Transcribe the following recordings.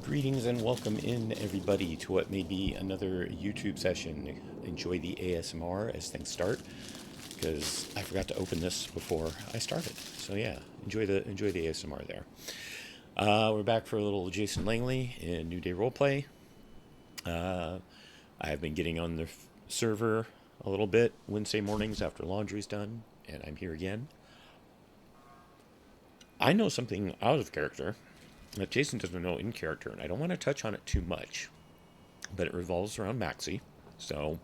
Greetings and welcome in, everybody, to what may be another YouTube session. Enjoy the ASMR as things start, because I forgot to open this before I started. So yeah, enjoy the ASMR there. We're back for a little Jason Langley in NewDay Roleplay. I have been getting on the server a little bit Wednesday mornings after laundry's done, and I'm here again. I know something out of character that Jason doesn't know in character, and I don't want to touch on it too much, but it revolves around Maxxi. So,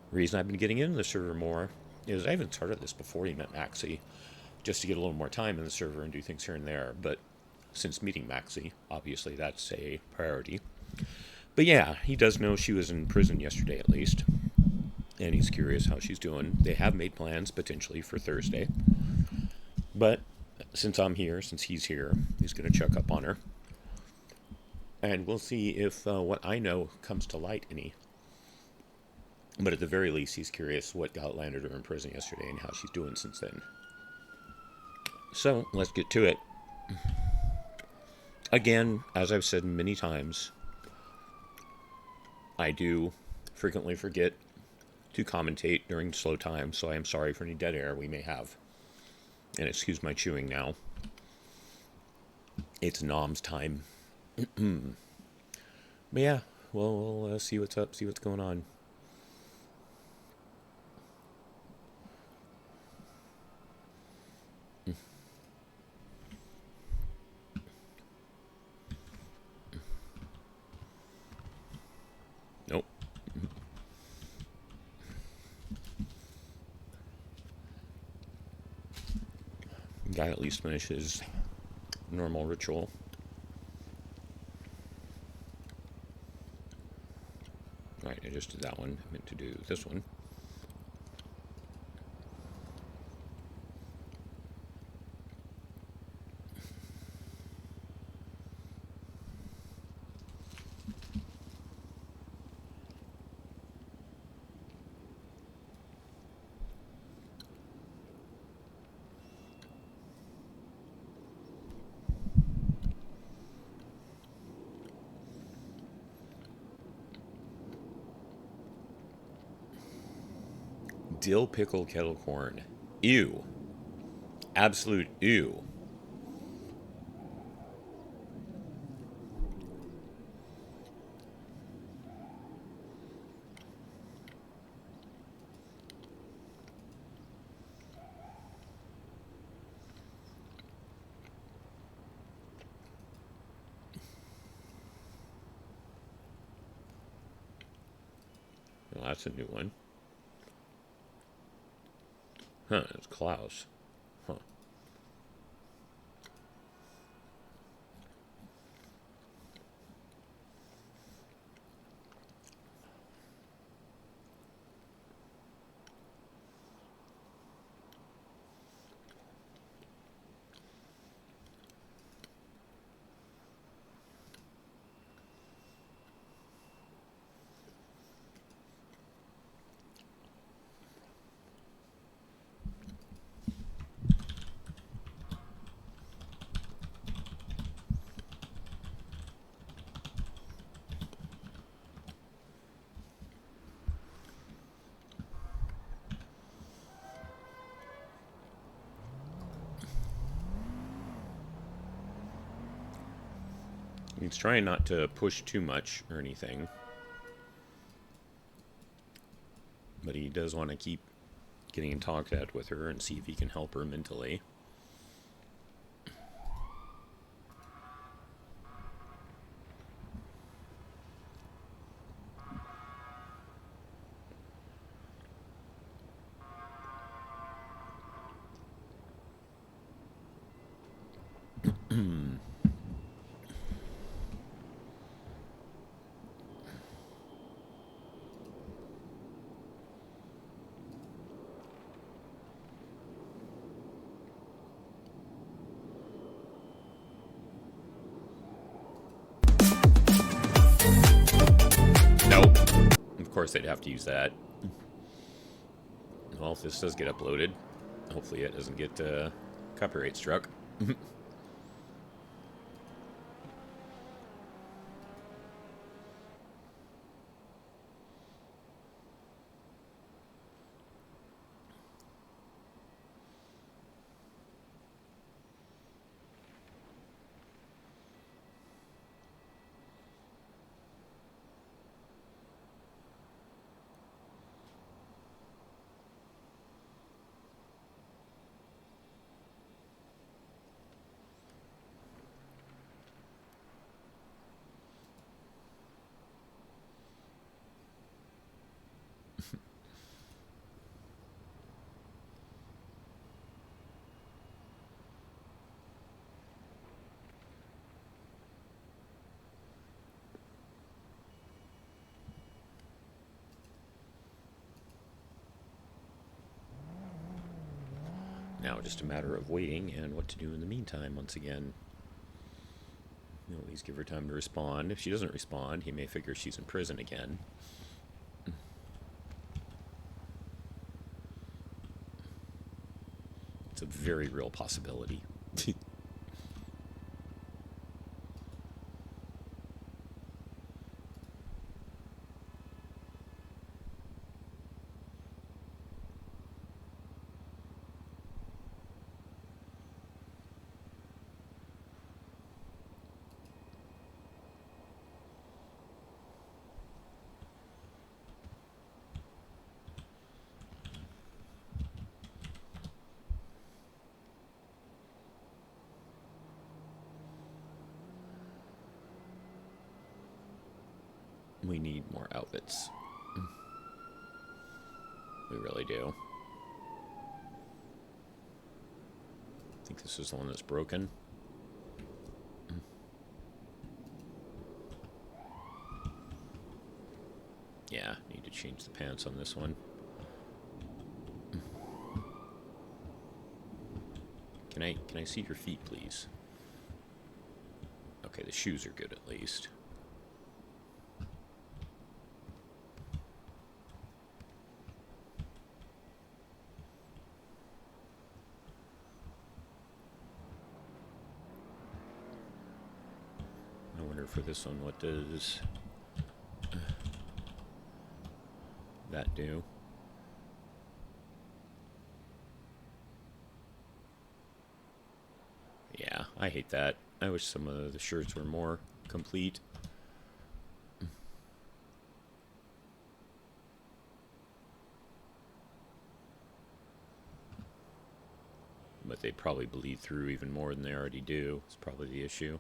the reason I've been getting into the server more is I even started this before he met Maxxi, just to get a little more time in the server and do things here and there. But since meeting Maxxi, obviously that's a priority. But yeah, he does know she was in prison yesterday at least, and he's curious how she's doing. They have made plans potentially for Thursday, but since I'm here, since he's here, he's going to check up on her. And we'll see if what I know comes to light any. But at the very least, he's curious what landed her in prison yesterday and how she's doing since then. So, let's get to it. Again, as I've said many times, I do frequently forget to commentate during slow time, so I am sorry for any dead air we may have. And excuse my chewing now. It's Nom's time. But yeah, we'll see what's up, see what's going on. Nope. Guy at least finishes normal ritual. Right, I just did that one. I meant to do this one. Dill pickle kettle corn. Ew. Absolute ew. Well, that's a new one. Huh, it's Klaus. Huh. He's trying not to push too much or anything, but he does want to keep getting in contact with her and see if he can help her mentally. Nope. Of course they'd have to use that. Well, if this does get uploaded, hopefully it doesn't get copyright struck. Now just a matter of waiting and what to do in the meantime. Once again, you at least give her time to respond. If she doesn't respond, he may figure she's in prison again. It's a very real possibility. We need more outfits. We really do. I think this is the one that's broken. Yeah, need to change the pants on this one. Can I see your feet, please? Okay, the shoes are good at least. For this one, what does that do? Yeah, I hate that. I wish some of the shirts were more complete. But they probably bleed through even more than they already do. It's probably the issue.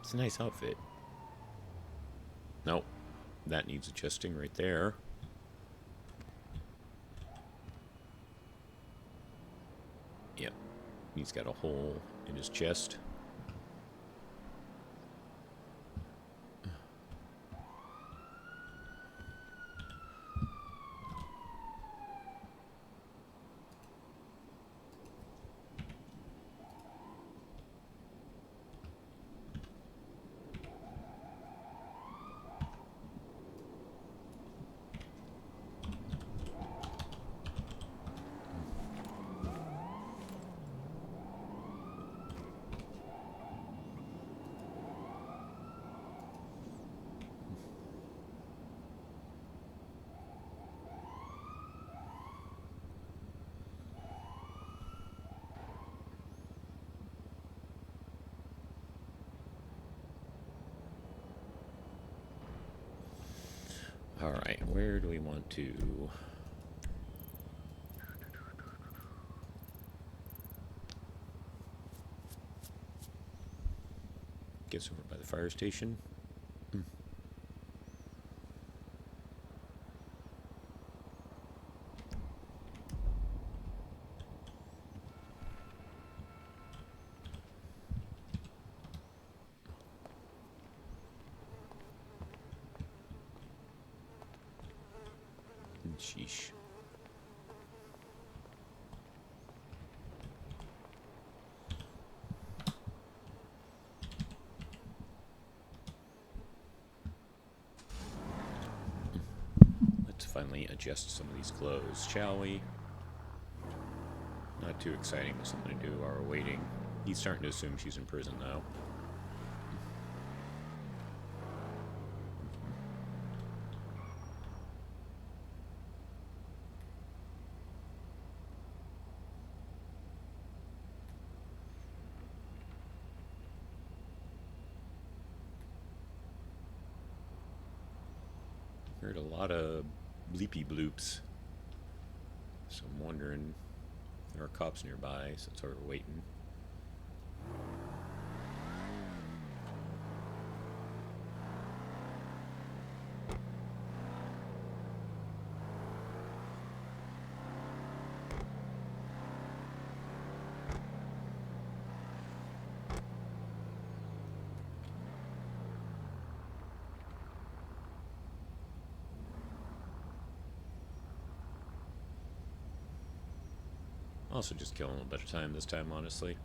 It's a nice outfit. Nope. That needs adjusting right there. Yep. He's got a hole in his chest. Alright, where do we want to... Guess over by the fire station. Sheesh. Let's finally adjust some of these clothes, shall we? Not too exciting, but something to do while we're waiting. He's starting to assume she's in prison, though. Heard a lot of bleepy bloops. So I'm wondering if there are cops nearby since we're waiting. Also just killing a bit of time this time, honestly.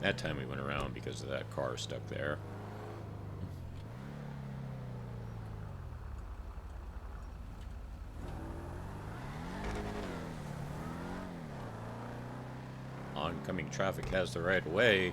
That time we went around because of that car stuck there. Oncoming traffic has the right of way.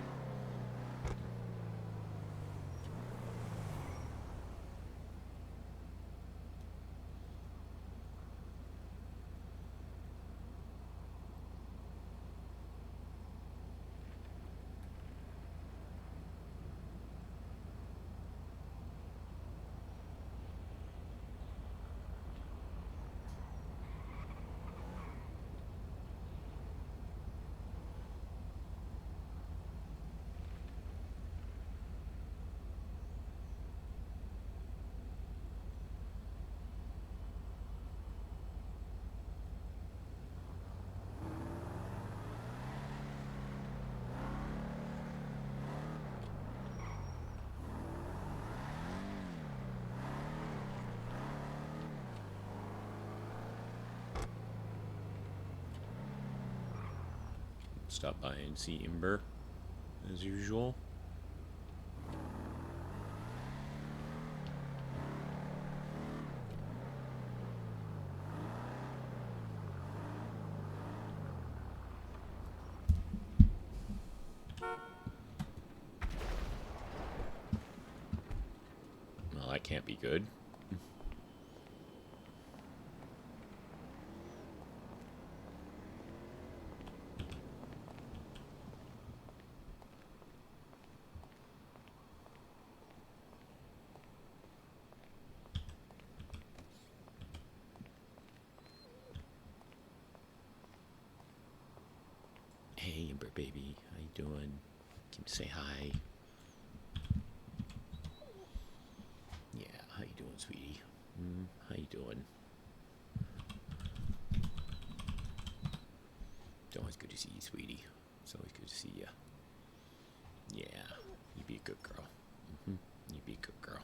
Stop by and see Ember, as usual. Well, that can't be good. Hey, Ember baby, how you doing? Can you say hi? Yeah, how you doing, sweetie? How you doing? It's always good to see you, sweetie. It's always good to see you. Yeah, you be a good girl. You be a good girl.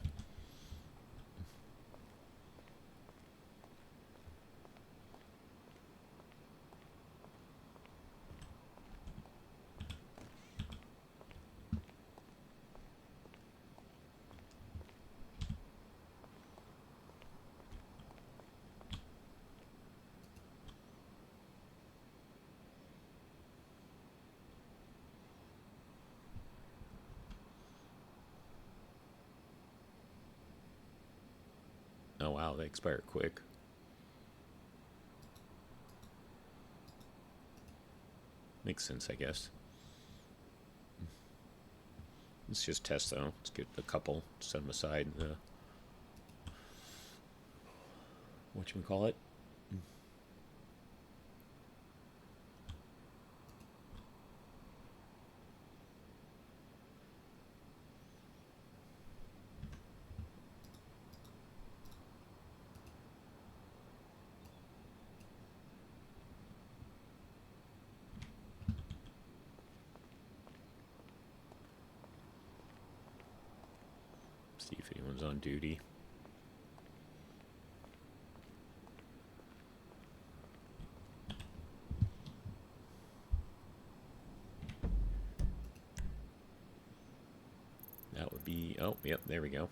Oh wow, they expire quick. Makes sense, I guess. Let's just test though. Let's get a couple, set them aside. Whatchamacallit? See if anyone Jacob's on duty. That would be... Oh, yep, there we go.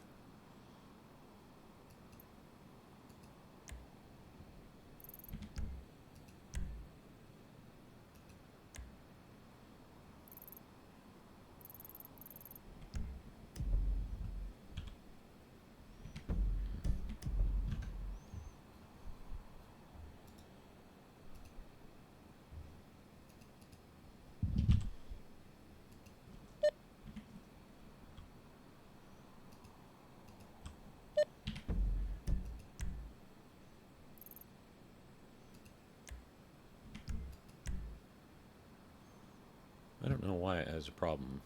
I don't know why it has a problem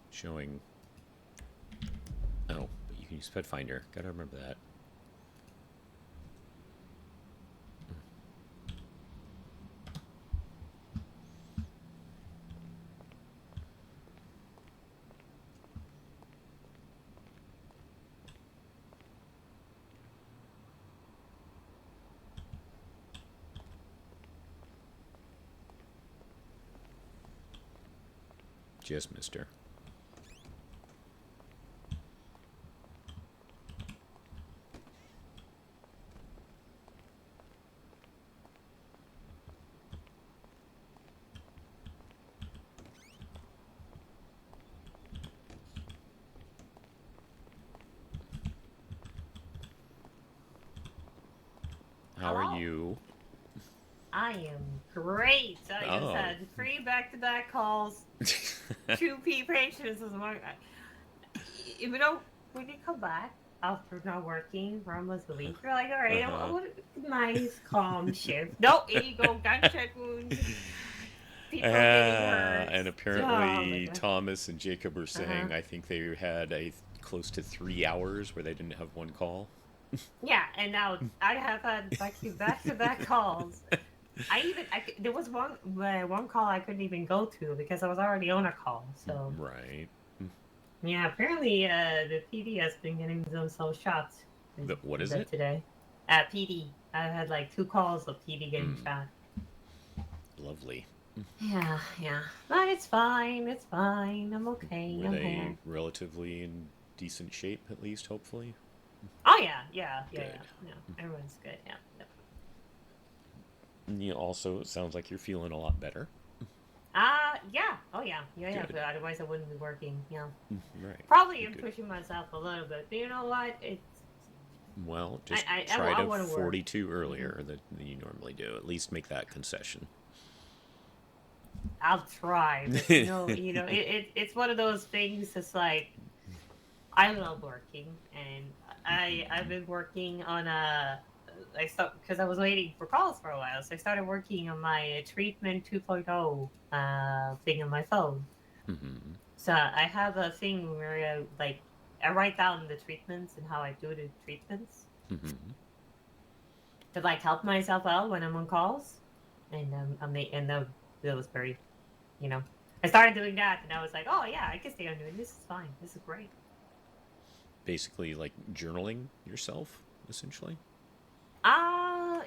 showing... Oh, but you can use Pet Finder. Gotta remember that. Just mister. How are you? I am great. I just had 3 back-to-back calls. 2 patients this morning. You know, when you come back after not working for almost a week, you're like, all right, I want a nice, calm shift. No, here you go, gunshot wounds. People getting hurt. And apparently Thomas and Jacob were saying, I think they had close to 3 hours where they didn't have one call. Yeah, and now I have had back-to-back calls. There was one call I couldn't even go to because I was already on a call. So right. Yeah, apparently the PD has been getting themselves shots. What is it today? PD. I had like 2 calls of PD getting shot. Lovely. Yeah, but it's fine. It's fine. I'm okay. Were they relatively in decent shape, at least, hopefully? Oh yeah. Everyone's good. Yeah. You also, it sounds like you're feeling a lot better. Yeah. Oh, yeah. But otherwise I wouldn't be working. Yeah. Right. Probably I'm pushing myself a little bit. But you know what? Well, just try to 42 earlier than you normally do. At least make that concession. I'll try. But, it's one of those things. It's like I love working, and I've been working on I stopped because I was waiting for calls for a while, so I started working on my treatment 2.0 thing on my phone. So I have a thing where I write down the treatments and how I do the treatments to help myself out when I'm on calls, and that was very, I started doing that, and I was like, oh yeah, I can stay on doing this. Is fine. This is great. Basically, like journaling yourself, essentially.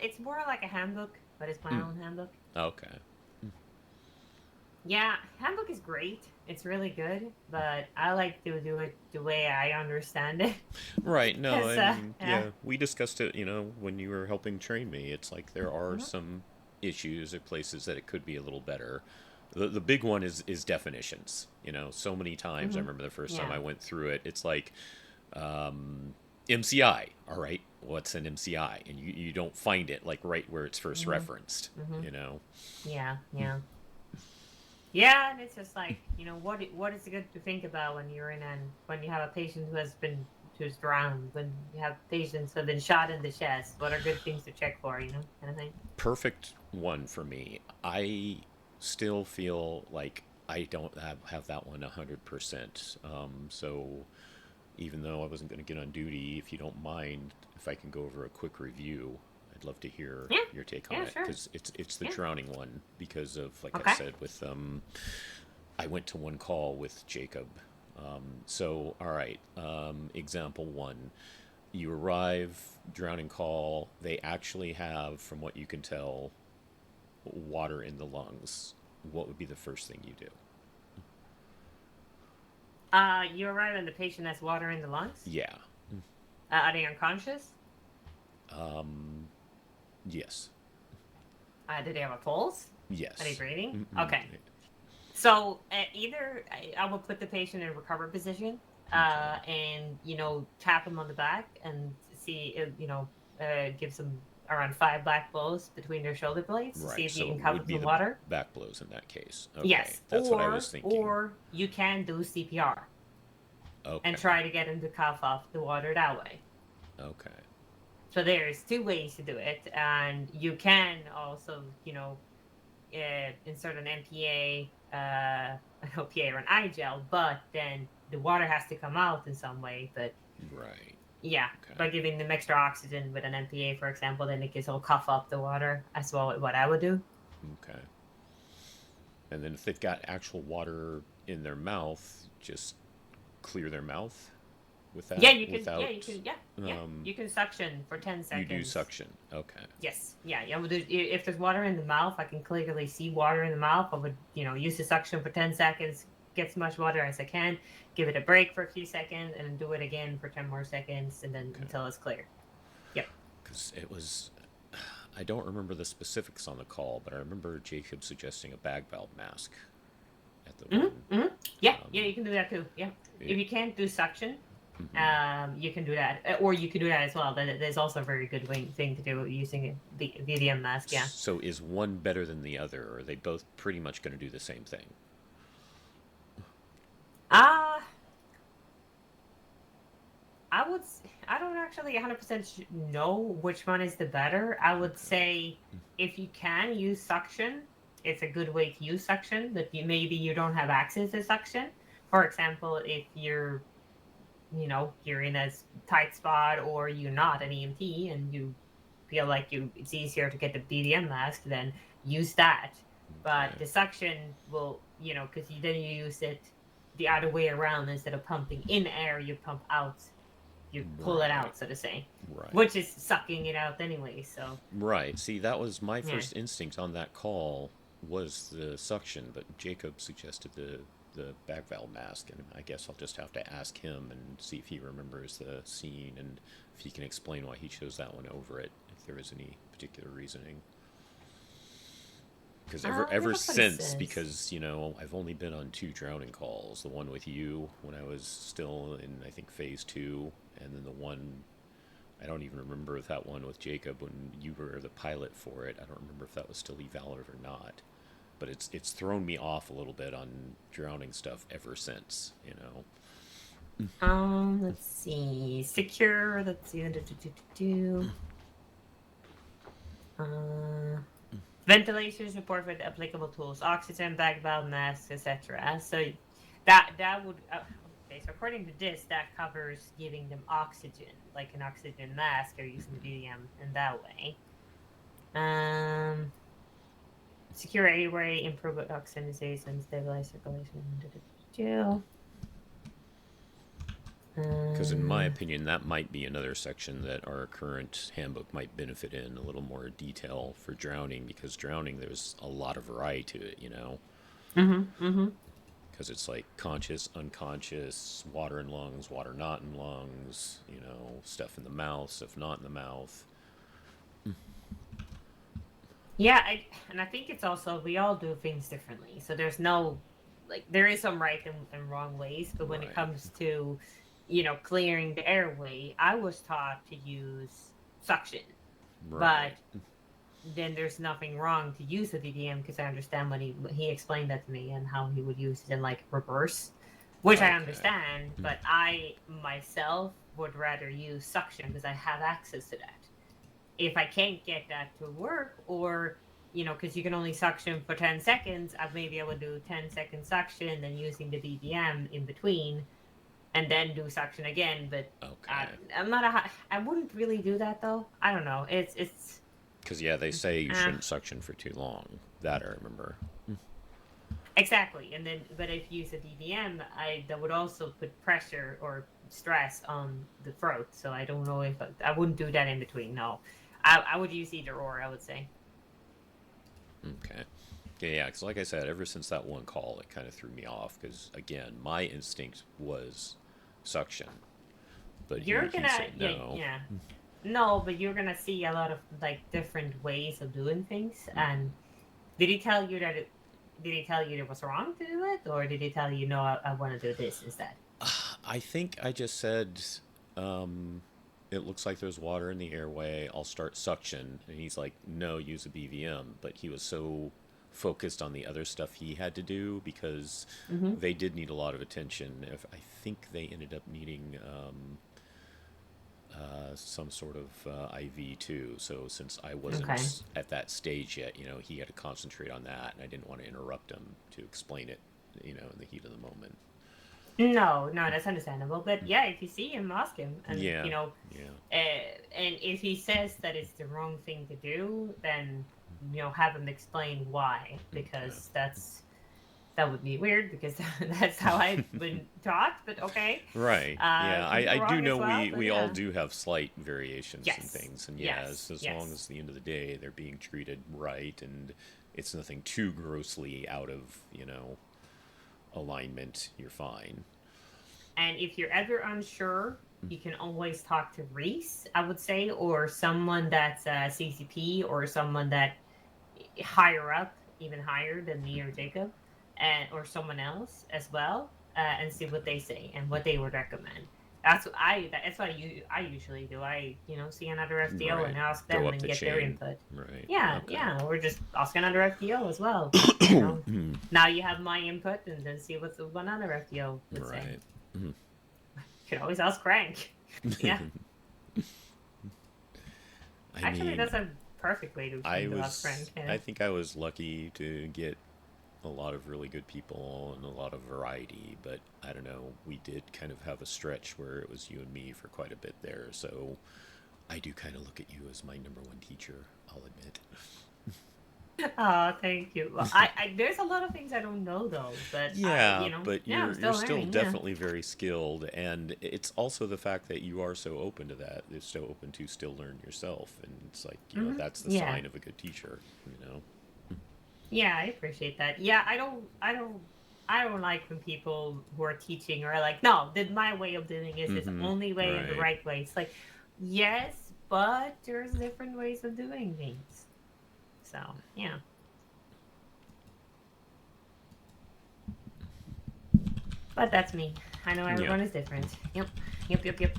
It's more like a handbook, but it's my own handbook. Okay. Yeah, handbook is great. It's really good, but I like to do it the way I understand it. Right. No, yeah, we discussed it, when you were helping train me. It's like there are some issues or places that it could be a little better. The big one is definitions. So many times I remember the first time I went through it, it's like MCI, all right? What's an MCI? And you don't find it right where it's first referenced, Yeah. Yeah, and it's just like, what is good to think about when when you have a patient who's drowned, when you have patients who have been shot in the chest, what are good things to check for, kind of thing? Perfect one for me. I still feel like I don't have that one 100%. So even though I wasn't going to get on duty, if you don't mind, if I can go over a quick review, I'd love to hear your take on it, because it's the drowning one, because of I said with I went to one call with Jacob So, all right. Example one. You arrive, drowning call. They actually have, from what you can tell, water in the lungs. What would be the first thing you do? You arrive and the patient has water in the lungs. Yeah. Are they unconscious? Yes. Do they have a pulse? Are they Yes. breathing? Mm-mm. Okay. So either I will put the patient in a recover position, Okay. and tap him on the back and see, give some around 5 back blows between their shoulder blades to see Right. if you So can it cover would them be in the water. back blows in that case. Okay. Yes, That's what I was thinking. or you can do CPR and Okay. try to get him to cough off the water that way. Okay. So there's 2 ways to do it, and you can also, insert an MPA, an OPA, or an eye gel, but then the water has to come out in some way. But Right. yeah, Okay. by giving them extra oxygen with an MPA, for example, then it gets all cough up the water. That's what I would do. Okay. And then if they've got actual water in their mouth, just clear their mouth with Yeah, that you can. Yeah, you without can. Yeah. You can suction for 10 seconds. you do suction. Okay. Yes. Yeah. Yeah. If there's water in the mouth, I can clearly see water in the mouth. I would, use the suction for 10 seconds, get as much water as I can, give it a break for a few seconds, and then do it again for 10 more seconds, and then Okay. until it's clear. Yep. Because it was, I don't remember the specifics on the call, but I remember Jacob suggesting a bag valve mask at the one. Yeah. Yeah. You can do that too. Yeah. It, If you can't do suction, mm-hmm. you can do that, or you can do that as well. There's also a very good thing to do using the VDM mask. Yeah. So is one better than the other, or are they both pretty much going to do the same thing? Uh I don't actually 100% know which one is the better. I would say if you can use suction, it's a good way to use suction. That maybe you don't have access to suction. For example, if you're in a tight spot, or you're not an EMT and you feel like it's easier to get the BDM mask, then use that. But Okay. the suction will, because then you use it the other way around. Instead of pumping in air, you pump out, you pull it Right. out, so to say, Right. which is sucking it out anyway. So Right. See, that was my yeah. first instinct on that call was the suction, but Jacob suggested the back valve mask, and I guess I'll just have to ask him and see if he remembers the scene and if he can explain why he chose that one over it, if there is any particular reasoning. Because ever That's what it since, says. because I've only been on 2 drowning calls. The one with you when I was still in, I think, phase 2, and then the one, I don't even remember if that one with Jacob when you were the pilot for it. I don't remember if that was still evalid or not. But it's thrown me off a little bit on drowning stuff ever since. Let's see. Secure. Let's see. Ventilation support with applicable tools, oxygen, bag valve, masks, etc. So that would okay. So according to this, that covers giving them oxygen, like an oxygen mask, or using the BDM in that way. Secure airway, improve oxygenation, stabilize circulation. Because in my opinion, that might be another section that our current handbook might benefit in a little more detail for drowning, because drowning, there's a lot of variety to it, because it's like conscious, unconscious, water in lungs, water not in lungs, stuff in the mouth, stuff not in the mouth. Yeah, I think it's also, we all do things differently. So there's no, there is some right and wrong ways, but when it Right. comes to, clearing the airway, I was taught to use suction. Right. But then there's nothing wrong to use the DDM, because I understand when he explained that to me and how he would use it in reverse, which I Okay. understand. But I myself would rather use suction because I have access to that. If I can't get that to work, or because you can only suction for 10 seconds, I would do 10-second suction, then using the BDM in between, and then do suction again. But Okay. I'm not I wouldn't really do that though. I don't know. It's Because, yeah, they say you shouldn't suction for too long. That I remember. Exactly, and then but if you use a DVM, that would also put pressure or stress on the throat. So I don't know if I wouldn't do that in between. No, I would use either or. I would say. Okay. Yeah, because like I said, ever since that one call, it kind of threw me off. Because again, my instinct was suction, but You're he gonna said yeah no. yeah no, but you're gonna see a lot of like different ways of doing things. Hmm. And did he tell you that did he tell you it was wrong to do it, or did he tell you no, I want to do this instead? I think I just said, um, it looks like there's water in the airway. I'll start suction. And he's like, no, use a BVM. But he was so focused on the other stuff he had to do because Mm-hmm. they did need a lot of attention. If I think they ended up needing some sort of IV too. So since I Okay. wasn't at that stage yet, he had to concentrate on that, and I didn't want to interrupt him to explain it, in the heat of the moment. No, no, that's understandable. But yeah, if you see him, ask him, and Yeah, yeah, and if he says that it's the wrong thing to do, then have him explain why, okay. because that would be weird because that's how I've been taught. But okay, Right. Yeah, could be I do wrong as know well. we But we all yeah, do have slight variations and yes, things, and yeah, yes, as long yes. as at the end of the day they're being treated right and it's nothing too grossly out of, alignment, you're fine. And if you're ever unsure, you can always talk to Reese, I would say, or someone that's a CCP or someone that higher up, even higher than me or Jacob, and or someone else as well, and see what they say and what they would recommend. That's what I usually do. I see another FDO Right. and ask Go them up and the get their chain. input. Right. Yeah, Okay. yeah, or just ask another FDO as well. You know, now you have my input and then see what the one other FDO would say. Right. You could always ask Crank. Yeah, I actually, mean, that's a perfect way to ask Crank. Yeah. I think I was lucky to get a lot of really good people and a lot of variety, but I don't know, we did kind of have a stretch where it was you and me for quite a bit there, so I do kind of look at you as my number one teacher, I'll admit. Oh, thank you. Well, there's a lot of things I don't know though, but Yeah, but yeah, I'm you're still still learning. Yeah. definitely very skilled, and it's also the fact that you are so open to that. You're so open to still learn yourself, and it's like, that's the Yeah. sign of a good teacher, you know. Yeah, I appreciate that. Yeah, I don't like when people who are teaching are like, no, my way of doing is the Mm-hmm. only way and the Right. right way. It's like, yes, but there's different ways of doing things. So yeah. But that's me. I know Yeah. everyone is different. Yep. Yep, yep, yep.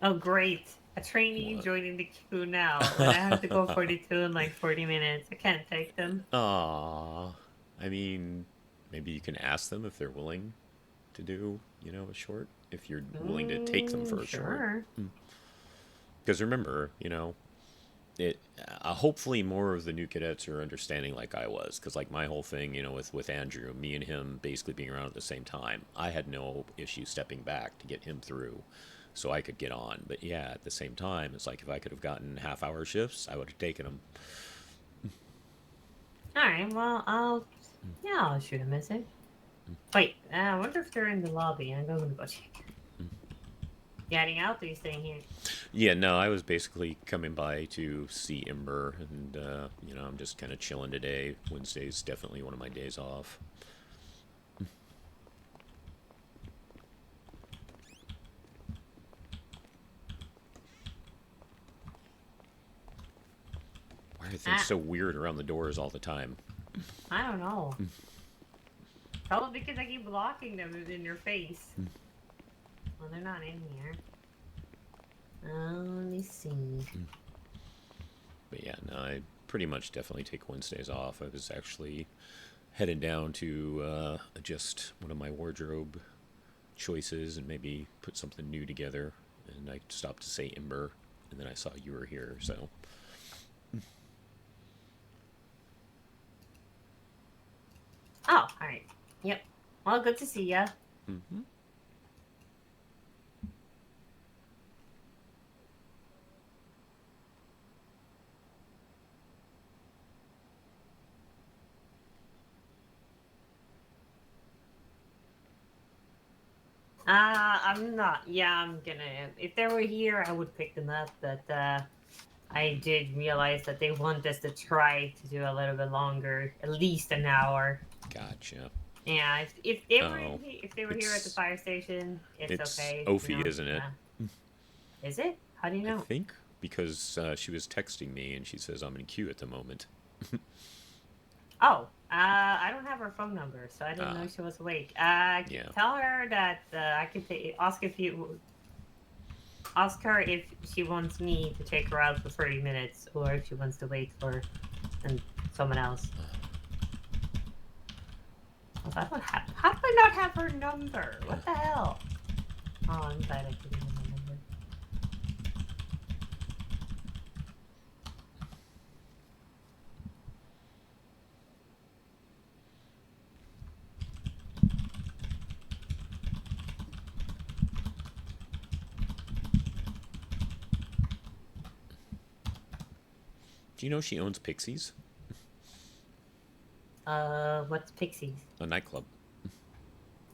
Oh, great. A trainee What? joining the queue now. When I have to go 42 in like 40 minutes, I can't take them. Ah, I mean, maybe you can ask them if they're willing to do, a short, if you're willing to take them for a short. Sure. Because remember, it hopefully more of the new cadets are understanding like I was, because like my whole thing, with Andrew, me and him basically being around at the same time, I had no issue stepping back to get him through so I could get on. But yeah, at the same time, it's like if I could have gotten half-hour shifts, I would have taken them. All right. Well, I'll shoot a message. Wait, I wonder if they're in the lobby. I'm going to go check. You heading out? Or are you staying here? Yeah, no, I was basically coming by to see Ember, and I'm just kind of chilling today. Wednesday's definitely one of my days off. Why are things Ah, so weird around the doors all the time? I don't know. Probably because I keep blocking them in your face. Well, they're not in here. Let me see. But yeah, no, I pretty much definitely take Wednesdays off. I was actually headed down to adjust one of my wardrobe choices and maybe put something new together. And I stopped to say Ember, and then I saw you were here, so. Oh, alright. Yep. Well, good to see ya. Mm-hmm. I'm not. Yeah, I'm gonna. If they were here, I would pick them up, but I did realize that they want us to try to do a little bit longer, at least an hour. Gotcha. Yeah, if they were Oh, if they were here at the fire station, it's okay. Ophi, isn't it? Is it? How do you I know? think because she was texting me and she says I'm in queue at the moment. Oh, I don't have her phone number, so I didn't know she was awake. Yeah. Tell her that I can ask her if she wants me to take her out for 30 minutes or if she wants to wait for someone else. How do I not have her number? What the hell? Oh, I'm glad I didn't have her number. Do you know she owns Pixies? What's Pixies? A nightclub.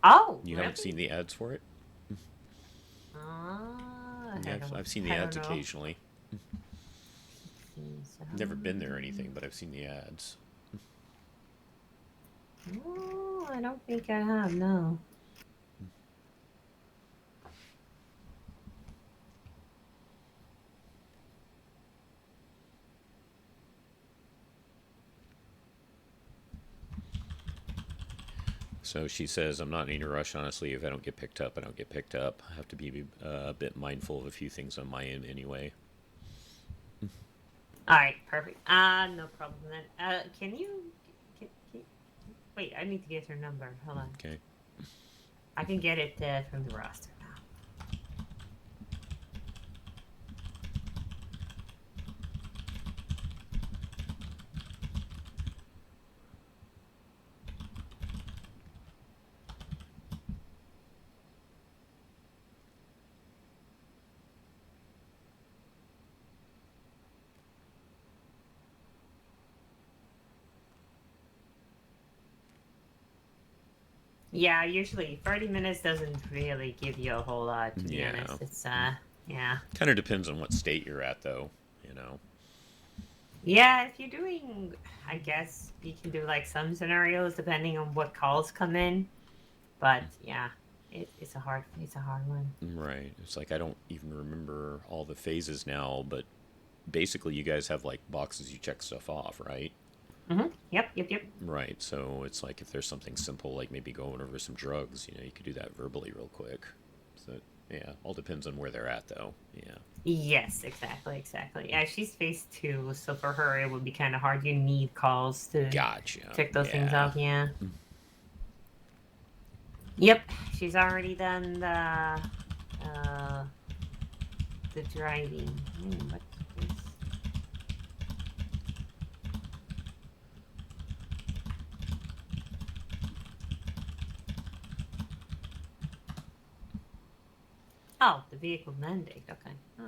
Oh, You haven't seen the ads for it? Yeah, I've seen the ads occasionally. Never been there or anything, but I've seen the ads. Oh, I don't think I have, no. So she says, I'm not in any rush, honestly. If I don't get picked up, I don't get picked up. I have to be a bit mindful of a few things on my end anyway. Alright, perfect. No problem then. Can you... Wait, I need to get her number. Hold on. Okay. I can get it from the roster now. Yeah, usually 30 minutes doesn't really give you a whole lot, to be honest. It's, yeah. Kind of depends on what state you're at, though, you know. Yeah, if you're doing, I guess you can do like some scenarios depending on what calls come in. But yeah, it's a hard one. Right. It's like I don't even remember all the phases now, but basically you guys have like boxes you check stuff off, right? Mm-hmm. Yep. Right. So it's like if there's something simple like maybe going over some drugs, you know, you could do that verbally real quick. So yeah, all depends on where they're at, though. Yeah. Yes, exactly. Yeah, she's phase 2, so for her it would be kind of hard. You need calls to check those things off. Yeah. Yep, she's already done the driving. What is this? Oh, the vehicle mandate. Okay. Oh.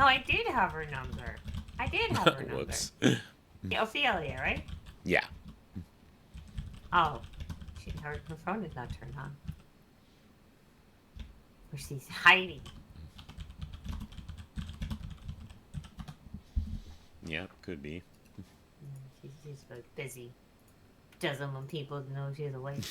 Oh, I did have her number. Whoops. Yeah, Ophelia, right? Yeah. Oh, her phone is not turned on. Or she's hiding. Yeah, could be. She's like busy. Doesn't want people to know she's awake.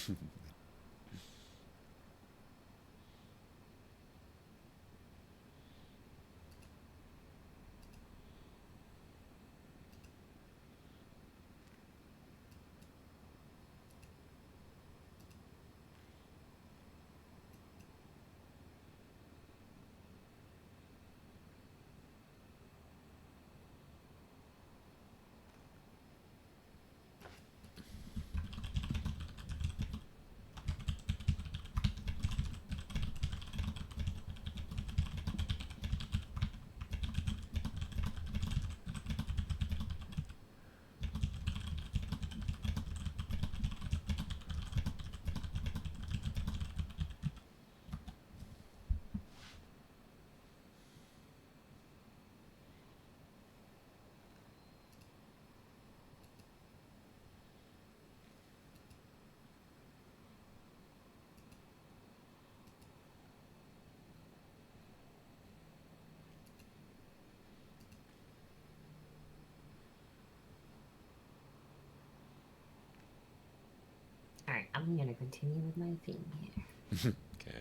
I'm gonna continue with my theme here. Okay.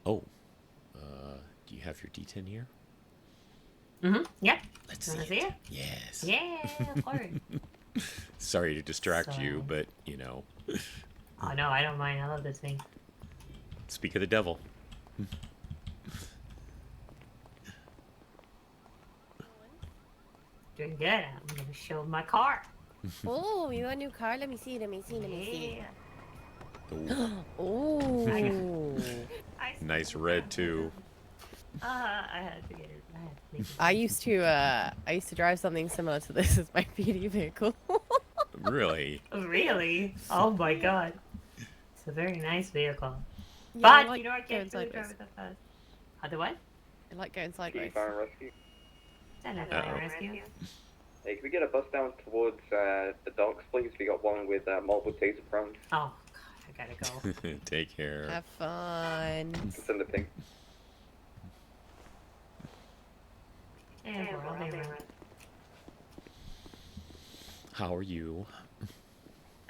Oh, do you have your D10 here? Yeah. Let's Wanna see see it? Yes. Yeah, horrid. Sorry to distract you, So- but you know. Oh no, I don't mind. I love this thing. Speak of the devil. Doing good. I'm gonna show my car. Oh, you got a new car? Let me see. Let me see. Let me see. Yeah. Oh, Oh. nice red too. I had to get it. I had to make it. I used to drive something similar to this as my PD vehicle. Really? Really? Oh my god. It's a very nice vehicle. Yeah, But I like you know I going can't really drive sideways. it that fast. The what? I like going sideways. Fire and rescue. Is that a Uh-oh. fire rescue? Hey, can we get a bus down towards the docks, please? We got one with multiple taser rounds. Oh god, I gotta go. Take care. Have fun. It's in the thing. Yeah, we're all there. How are you?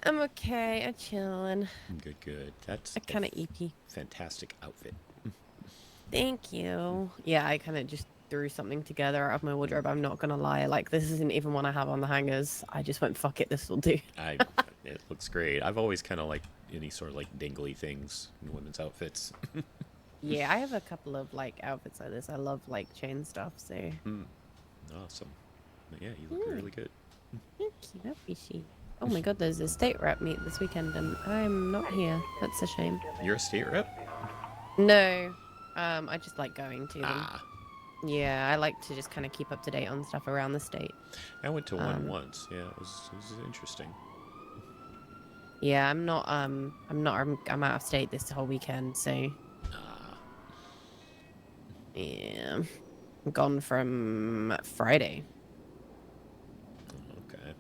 I'm okay. I'm chilling. Good, good. That's I kind of EP. fantastic outfit. Thank you. Yeah, I kind of just threw something together out of my wardrobe. I'm not gonna lie. Like, this isn't even one I have on the hangers. I just went, fuck it, this will do. It looks great. I've always kind of liked any sort of like dingly things in women's outfits. Yeah, I have a couple of like outfits like this. I love like chain stuff. So Awesome. But yeah, you look really good. thank you. I appreciate. Oh my god, there's a state rep meet this weekend and I'm not here. That's a shame. You're a state rep? No, I just like going to them. Ah, Yeah, I like to just kind of keep up to date on stuff around the state. I went to one once. Yeah, it was interesting. Yeah, I'm out of state this whole weekend, so Ah, yeah, I'm gone from Friday. okay.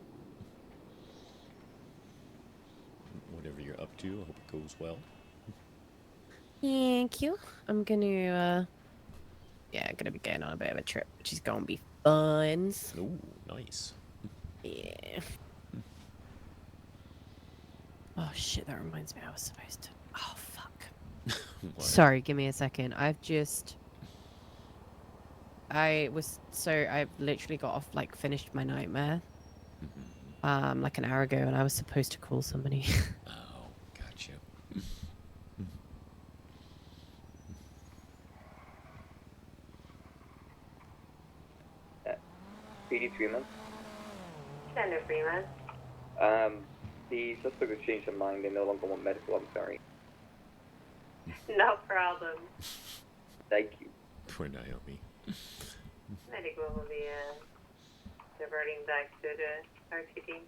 Whatever you're up to, I hope it goes well. Thank you. I'm gonna gonna be going on a bit of a trip, which is gonna be fun. Ooh, nice. Yeah. Oh shit, that reminds me I was supposed to. Oh fuck. What? Sorry, give me a second. I've literally got off, like, finished my nightmare, like an hour ago, and I was supposed to call somebody. Oh, gotcha. PD Freeman. Senator Freeman. The suspect has changed their mind. They no longer want medical. I'm sorry. No problem. Thank you. Poor Naomi. Medical will be diverting back to the RT team.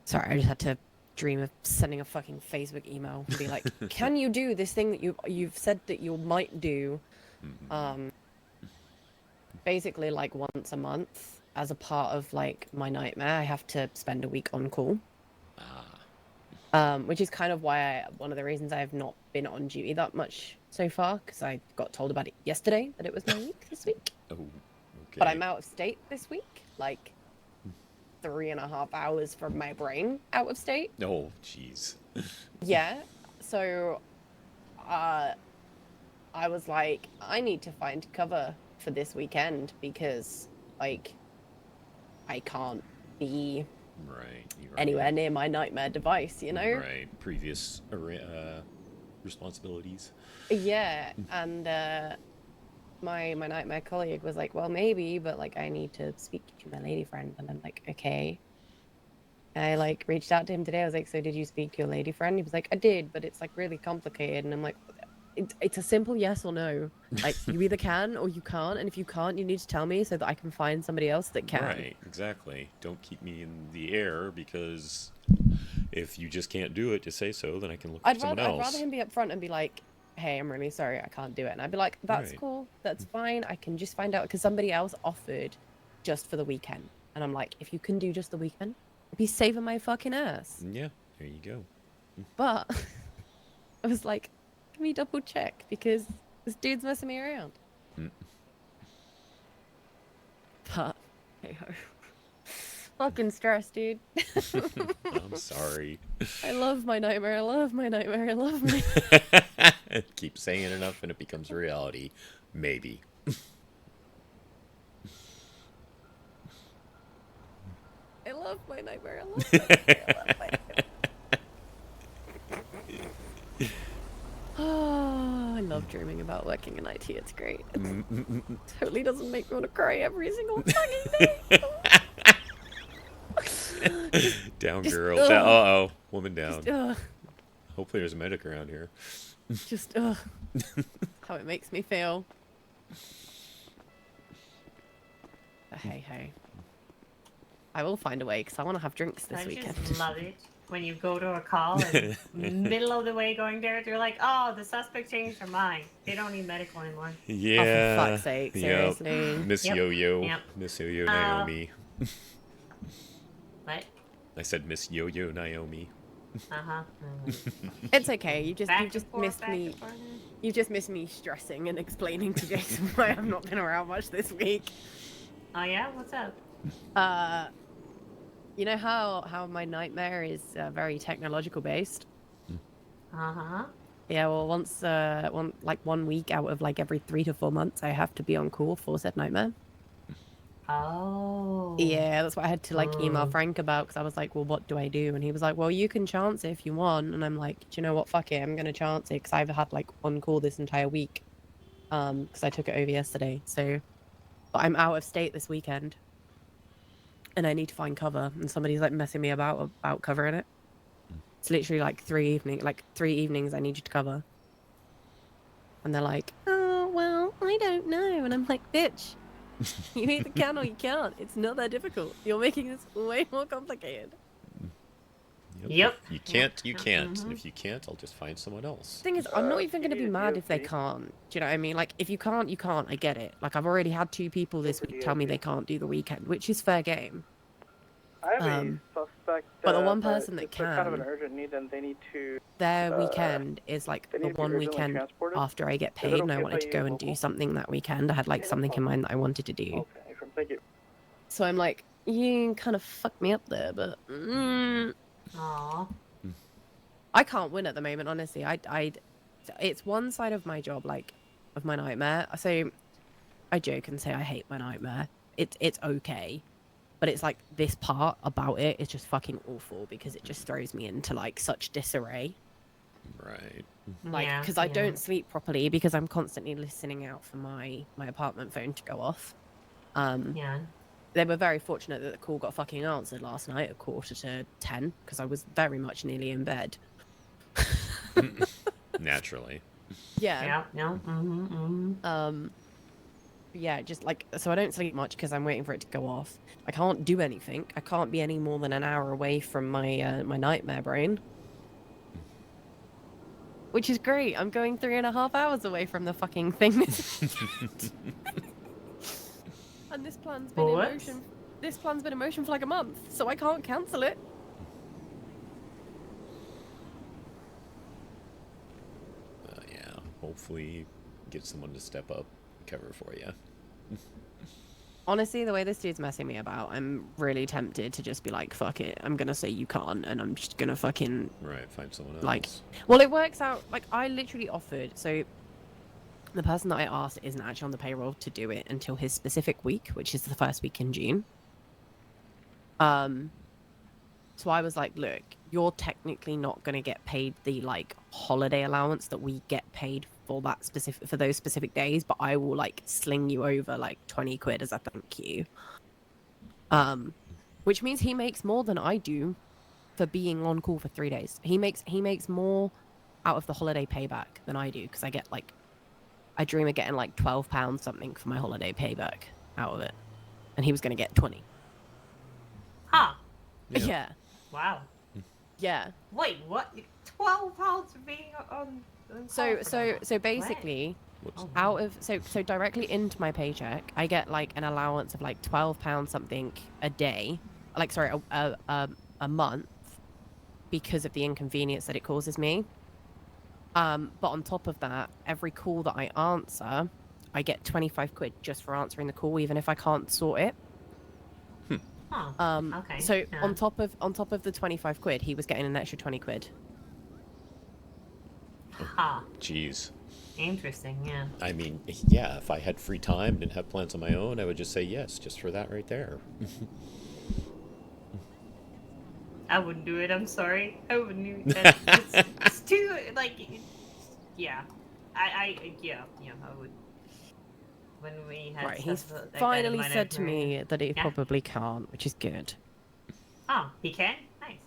Sorry, I just had to dream of sending a fucking Facebook email and be like, "Can you do this thing that you've said that you might do?" Basically, like once a month, as a part of like my nightmare, I have to spend a week on call. Which is kind of why one of the reasons I have not been on duty that much so far, because I got told about it yesterday that it was my week this week. Oh, okay. But I'm out of state this week, like 3.5 hours from my brain out of state. Oh, jeez. Yeah, so I was like, I need to find cover for this weekend because, like, I can't be Right. anywhere near my nightmare device, you know? Right. Previous responsibilities. Yeah, and my nightmare colleague was like, well, maybe, but, like, I need to speak to my lady friend. And I'm like, okay. And I, like, reached out to him today. I was like, so did you speak to your lady friend? He was like, I did, but it's, like, really complicated. And I'm like, it's a simple yes or no. Like, you either can or you can't. And if you can't, you need to tell me so that I can find somebody else that can. Right, exactly. Don't keep me in the air because if you just can't do it, just say so, then I can look for someone else. I'd rather him be upfront and be like, hey, I'm really sorry, I can't do it. And I'd be like, that's Right. cool, that's fine. I can just find out, because somebody else offered just for the weekend. And I'm like, if you can do just the weekend, I'd be saving my fucking ass. Yeah, there you go. But I was like, can we double check? Because this dude's messing me around. But, hey ho. Fucking stress, dude. I'm sorry. I love my nightmare. I love my nightmare. I love my. Keep saying it enough and it becomes reality. Maybe. I love my nightmare. I love my nightmare. I love my nightmare. Oh, I love dreaming about working in IT. It's great. It totally doesn't make me want to cry every single fucking day. Down, just, girl. Uh-oh. Woman down. Just, Hopefully there's a medic around here. just how it makes me feel. But hey, hey. I will find a way because I want to have drinks this weekend. I just love it when you go to a call and middle of the way going there, they're like, "Oh, the suspect changed their mind. They don't need medical anymore." Yeah. Oh, for fuck's sake, seriously. Yep. Miss Yep. Yo-Yo. Yep. Miss Yo-Yo Naomi. What? I said Miss Yo-Yo Naomi. It's okay. You just Forth, missed back me. and forth. You just missed me stressing and explaining to Jason why I've not been around much this week. Oh yeah, what's up? You know how my nightmare is very technological based. Yeah, well, once 1 week out of like every 3 to 4 months, I have to be on call for said nightmare. Oh. Yeah, that's what I had to like email Frank about because I was like, well, what do I do? And he was like, well, you can chance it if you want. And I'm like, do you know what? Fuck it, I'm gonna chance it because I've had like on call this entire week, because I took it over yesterday. So, but I'm out of state this weekend, and I need to find cover. And somebody's like messing me about covering it. It's literally like 3 evenings I need you to cover. And they're like, oh well, I don't know. And I'm like, bitch. You either can or you can't. It's not that difficult. You're making this way more complicated. Yep. If you can't, you can't. And if you can't, I'll just find someone else. The thing is, I'm not even going to be mad if they can't. Do you know what I mean? Like, if you can't, you can't. I get it. Like, I've already had 2 people this week tell me they can't do the weekend, which is fair game. I have a suspect. But the one person that it's kind of an can, urgent need, and they need to. their weekend is like they the need to be one urgently weekend transported. after I get Is it paid, and I okay if wanted to I go use and do local? something that weekend. I had like something in mind that I wanted to do. Okay, from thank you. So I'm like, you kind of fucked me up there, but Aw. I can't win at the moment, honestly. It's one side of my job, like, of my nightmare. So I joke and say I hate my nightmare. It's okay. But it's like this part about it is just fucking awful because it just throws me into like such disarray. Right. Like, Yeah, because I yeah. don't sleep properly because I'm constantly listening out for my apartment phone to go off. Yeah. They were very fortunate that the call got fucking answered last night at 9:45 because I was very much nearly in bed. Naturally. Yeah. Yeah. No. Yeah, just like, so I don't sleep much because I'm waiting for it to go off. I can't do anything. I can't be any more than an hour away from my my nightmare brain. Which is great. I'm going 3.5 hours away from the fucking thing. And this plan's been in What? motion. This plan's been in motion for like a month, so I can't cancel it. Yeah. Hopefully get someone to step up, cover for you. Honestly, the way this dude's messing me about, I'm really tempted to just be like, fuck it. I'm gonna say you can't, and I'm just gonna fucking Right. Find someone else. like. Well, it works out. Like, I literally offered. So the person that I asked isn't actually on the payroll to do it until his specific week, which is the first week in June. So I was like, look, you're technically not going to get paid the like holiday allowance that we get paid for that specific, for those specific days, but I will like sling you over like 20 quid as a thank you. Which means he makes more than I do for being on call for 3 days. He makes more out of the holiday payback than I do because I get like, I dream of getting like £12 something for my holiday payback out of it, and he was going to get 20. Huh. Yeah. Yeah. Wow. Yeah. Wait, what? 12 pounds for being on So call for that? basically, Whoops. Oh, out of so directly into my paycheck, I get like an allowance of like £12 something a day, like sorry, a month, because of the inconvenience that it causes me. But on top of that, every call that I answer, I get 25 quid just for answering the call, even if I can't sort it. Oh, okay. So yeah. on top of the 25 quid, he was getting an extra 20 quid. Huh. Jeez. Interesting, yeah. I mean, yeah, if I had free time and didn't have plans on my own, I would just say yes, just for that right there. I wouldn't do it, I'm sorry. I wouldn't do it. It's too, like, yeah. Yeah, I would. When we had Right, stuff he's like that in finally my said to nightmare. me that he Yeah. probably can't, which is good. Oh, he can? Nice.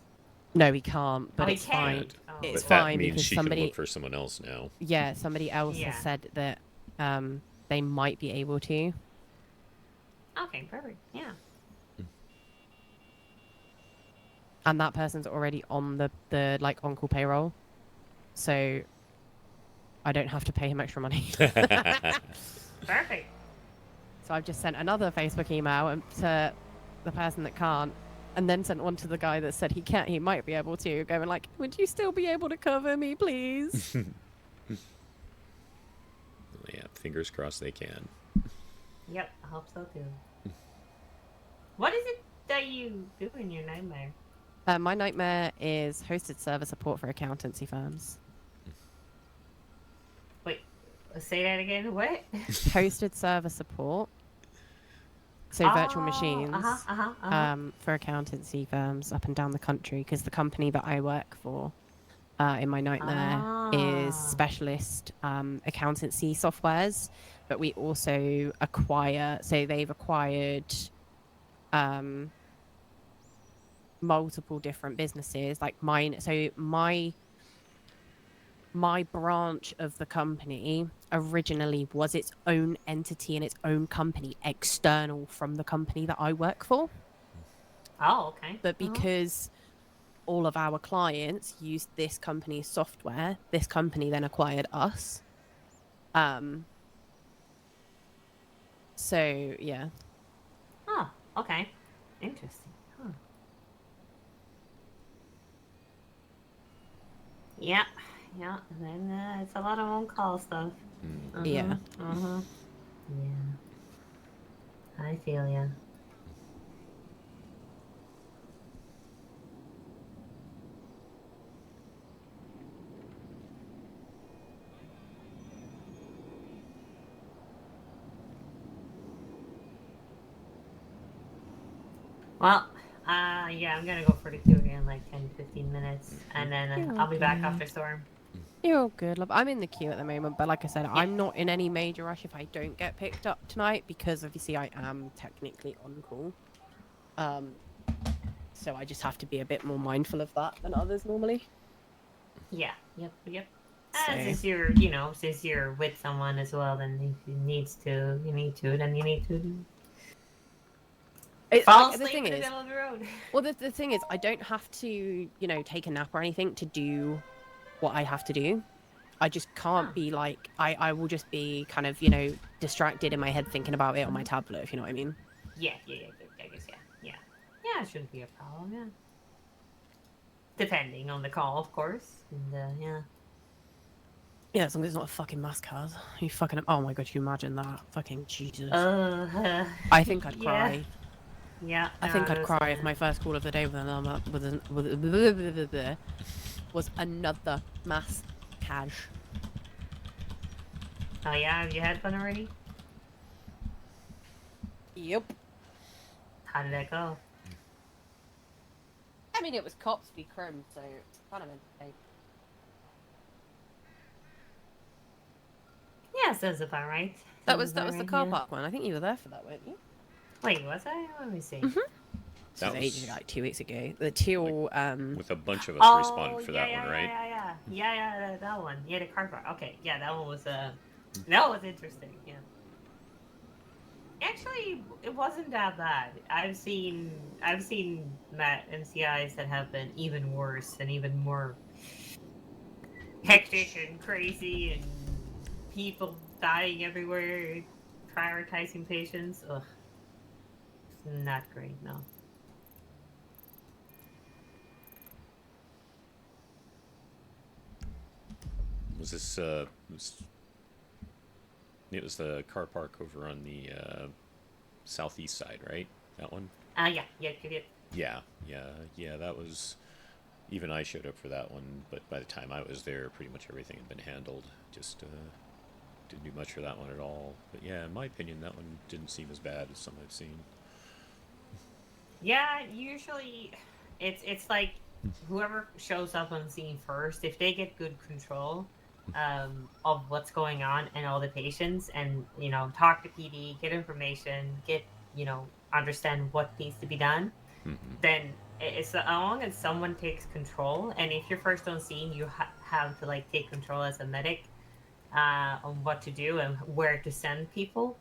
No, he can't, but Oh, he it's can't. fine. Oh. It's But that fine means because she somebody, can look for someone else now. yeah, somebody else Yeah. has said that they might be able to. Okay, perfect. Yeah. And that person's already on the like on-call payroll, so I don't have to pay him extra money. Perfect. So I've just sent another Facebook email to the person that can't, and then sent one to the guy that said he can't. He might be able to. Going like, would you still be able to cover me, please? Yeah, fingers crossed they can. Yep, I hope so too. What is it that you do in your nightmare? My nightmare is hosted server support for accountancy firms. Wait, say that again. What? Hosted server support. So virtual machines for accountancy firms up and down the country, because the company that I work for in my nightmare is specialist accountancy softwares, but we also acquire, so they've acquired multiple different businesses like mine. So my branch of the company originally was its own entity and its own company external from the company that I work for. Oh, okay. But because all of our clients used this company's software, this company then acquired us. So yeah. Oh, okay. Interesting. Huh. Yeah, yeah. And then it's a lot of on-call stuff. Yeah. Yeah. I feel ya. Well, yeah, I'm gonna go for the queue again in like 10, 15 minutes, and then I'll be back after Storm. You're all good, love. I'm in the queue at the moment, but like I said, I'm not in any major rush if I don't get picked up tonight, because obviously I am technically on call. So I just have to be a bit more mindful of that than others normally. Yeah, yep. So- And since you're, since you're with someone as well, then if you need to, then you need to fall the asleep thing in the is, middle of the road. well, the thing is, I don't have to, take a nap or anything to do what I have to do. I just can't be like, I will just be kind of, distracted in my head thinking about it on my tablet, if you know what I mean. Yeah, I guess, yeah. Yeah, it shouldn't be a problem, yeah. Depending on the call, of course, and, yeah. Yeah, as long as it's not a fucking mascot. You fucking, oh my god, can you imagine that? Fucking Jesus. I think I'd cry. Yeah. I think I'd cry if my first call of the day was another mass cash. Oh yeah, have you had fun already? Yep. How did that go? I mean, it was cops v. Chrome, so it's kind of entertaining. Yeah, sounds about right. That was the car park one. I think you were there for that, weren't you? Wait, was I? Let me see. This That was was ages ago, like 2 weeks ago. The teal, with a bunch of us responded for that one, right? Yeah, that one. Yeah, the car park. Okay, yeah, that one was that was interesting. Yeah. Actually, it wasn't that bad. I've seen MCIs that have been even worse and even more hectic and crazy and people dying everywhere, prioritizing patients. Ugh, it's not great. No. was this, it was the car park over on the southeast side, right? That one? Yeah. Yeah, that was... Even I showed up for that one, but by the time I was there, pretty much everything had been handled. Just didn't do much for that one at all. But yeah, in my opinion, that one didn't seem as bad as some I've seen. Yeah, usually it's like whoever shows up on scene first, if they get good control of what's going on and all the patients, and talk to PD, get information, get understand what needs to be done, then it's as long as someone takes control. And if you're first on scene, you have to like take control as a medic on what to do and where to send people,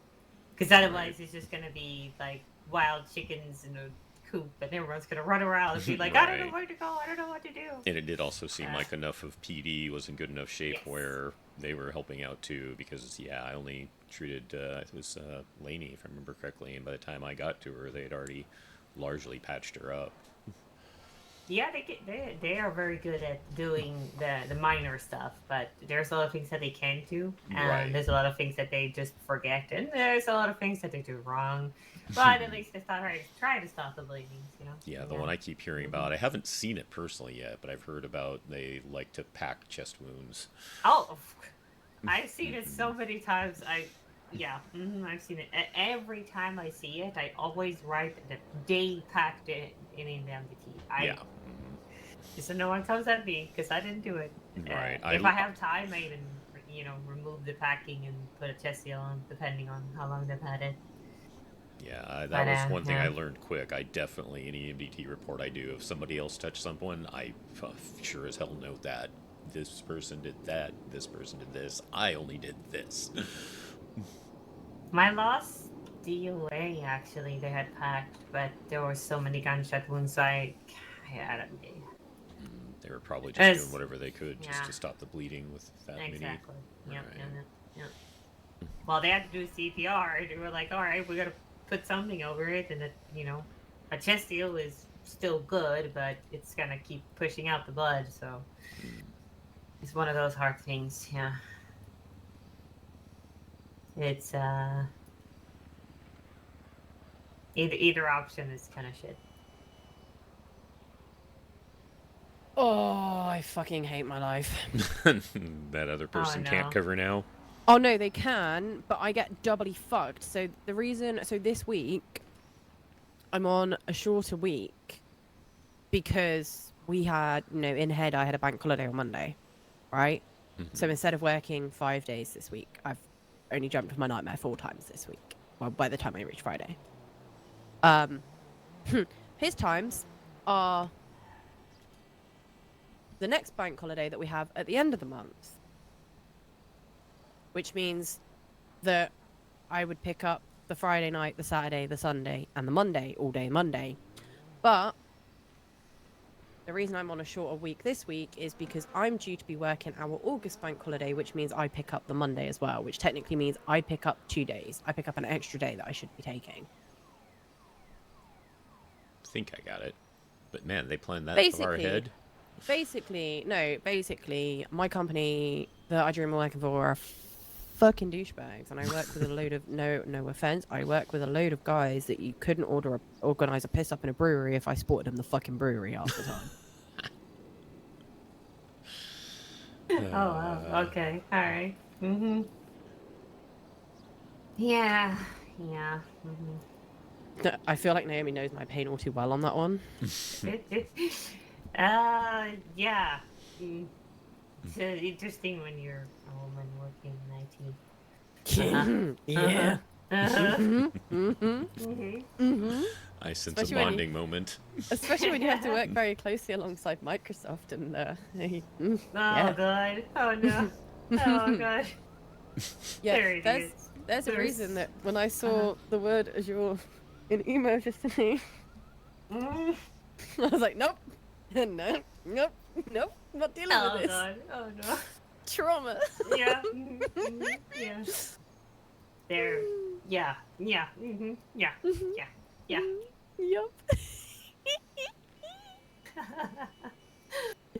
because otherwise it's just gonna be like wild chickens in a coop, and everyone's gonna run around and be like, I don't know where to go, I don't know what to do. And it did also seem like enough of PD was in good enough shape where they were helping out too, because I only treated it was Laney, if I remember correctly, and by the time I got to her, they had already largely patched her up. Yeah, they are very good at doing the minor stuff, but there's a lot of things that they can do, and there's a lot of things that they just forget, and there's a lot of things that they do wrong. But at least they try to stop the bleedings, Yeah, the one I keep hearing about, I haven't seen it personally yet, but I've heard about they like to pack chest wounds. Oh, I've seen it so many times. I've seen it. Every time I see it, I always write that they packed it in indemnity. So no one comes at me because I didn't do it. Right. If I have time, I even remove the packing and put a chest seal on, depending on how long they've had it. Yeah, that was one thing I learned quick. I definitely, any MDT report I do, if somebody else touched someone, I sure as hell note that. This person did that, this person did this, I only did this. My last DOA, actually, they had packed, but there were so many gunshot wounds, so I don't know. They were probably just doing whatever they could just to stop the bleeding with that many. Exactly. Yep. Well, they had to do CPR. They were like, all right, we got to put something over it, and a chest seal is still good, but it's going to keep pushing out the blood, so it's one of those hard things, yeah. It's, either option is kind of shit. Oh, I fucking hate my life. That other person can't cover now? Oh no, they can, but I get doubly fucked. So this week, I'm on a shorter week because we had, in head I had a bank holiday on Monday, right? So instead of working 5 days this week, I've only jumped my nightmare 4 times this week. Well, by the time I reach Friday. His times are the next bank holiday that we have at the end of the month, which means that I would pick up the Friday night, the Saturday, the Sunday, and the Monday, all day Monday. But the reason I'm on a shorter week this week is because I'm due to be working our August bank holiday, which means I pick up the Monday as well, which technically means I pick up 2 days. I pick up an extra day that I should be taking. I think I got it. But man, they planned that far ahead? Basically, my company that I dream of working for are fucking douchebags, and I work with a load of no offense, I work with a load of guys that you couldn't organize a piss up in a brewery if I sported them the fucking brewery half the time. Oh wow. Okay. All right. Yeah. I feel like Naomi knows my pain all too well on that one. Yeah. It's interesting when you're a woman working in IT. Yeah. I sense a bonding moment. Especially when you have to work very closely alongside Microsoft and Oh god. Oh no. Oh god. Yeah, there's a reason that when I saw the word Azure in email just to me, I was like, nope, nope, not dealing with this. God. Oh no. Trauma. Yeah. Yeah. There. Yeah. Yeah. Yeah. Yeah. Yup.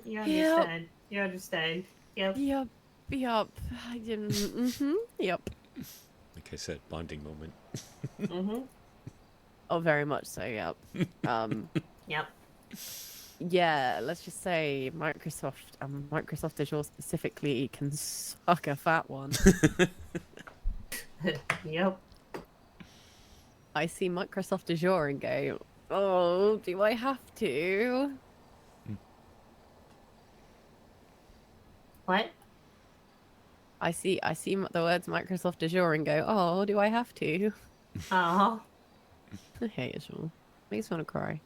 You understand. You understand. Yep. Yup. I didn't. Mm-hmm. Yup. Like I said, bonding moment. Mm-hmm. Oh, very much so. Yup. Yep. Yeah. Let's just say Microsoft Azure specifically can suck a fat one. Yep. I see Microsoft Azure and go, oh, do I have to? What? I see the words Microsoft Azure and go, oh, do I have to? Oh. I hate Azure. Makes me want to cry.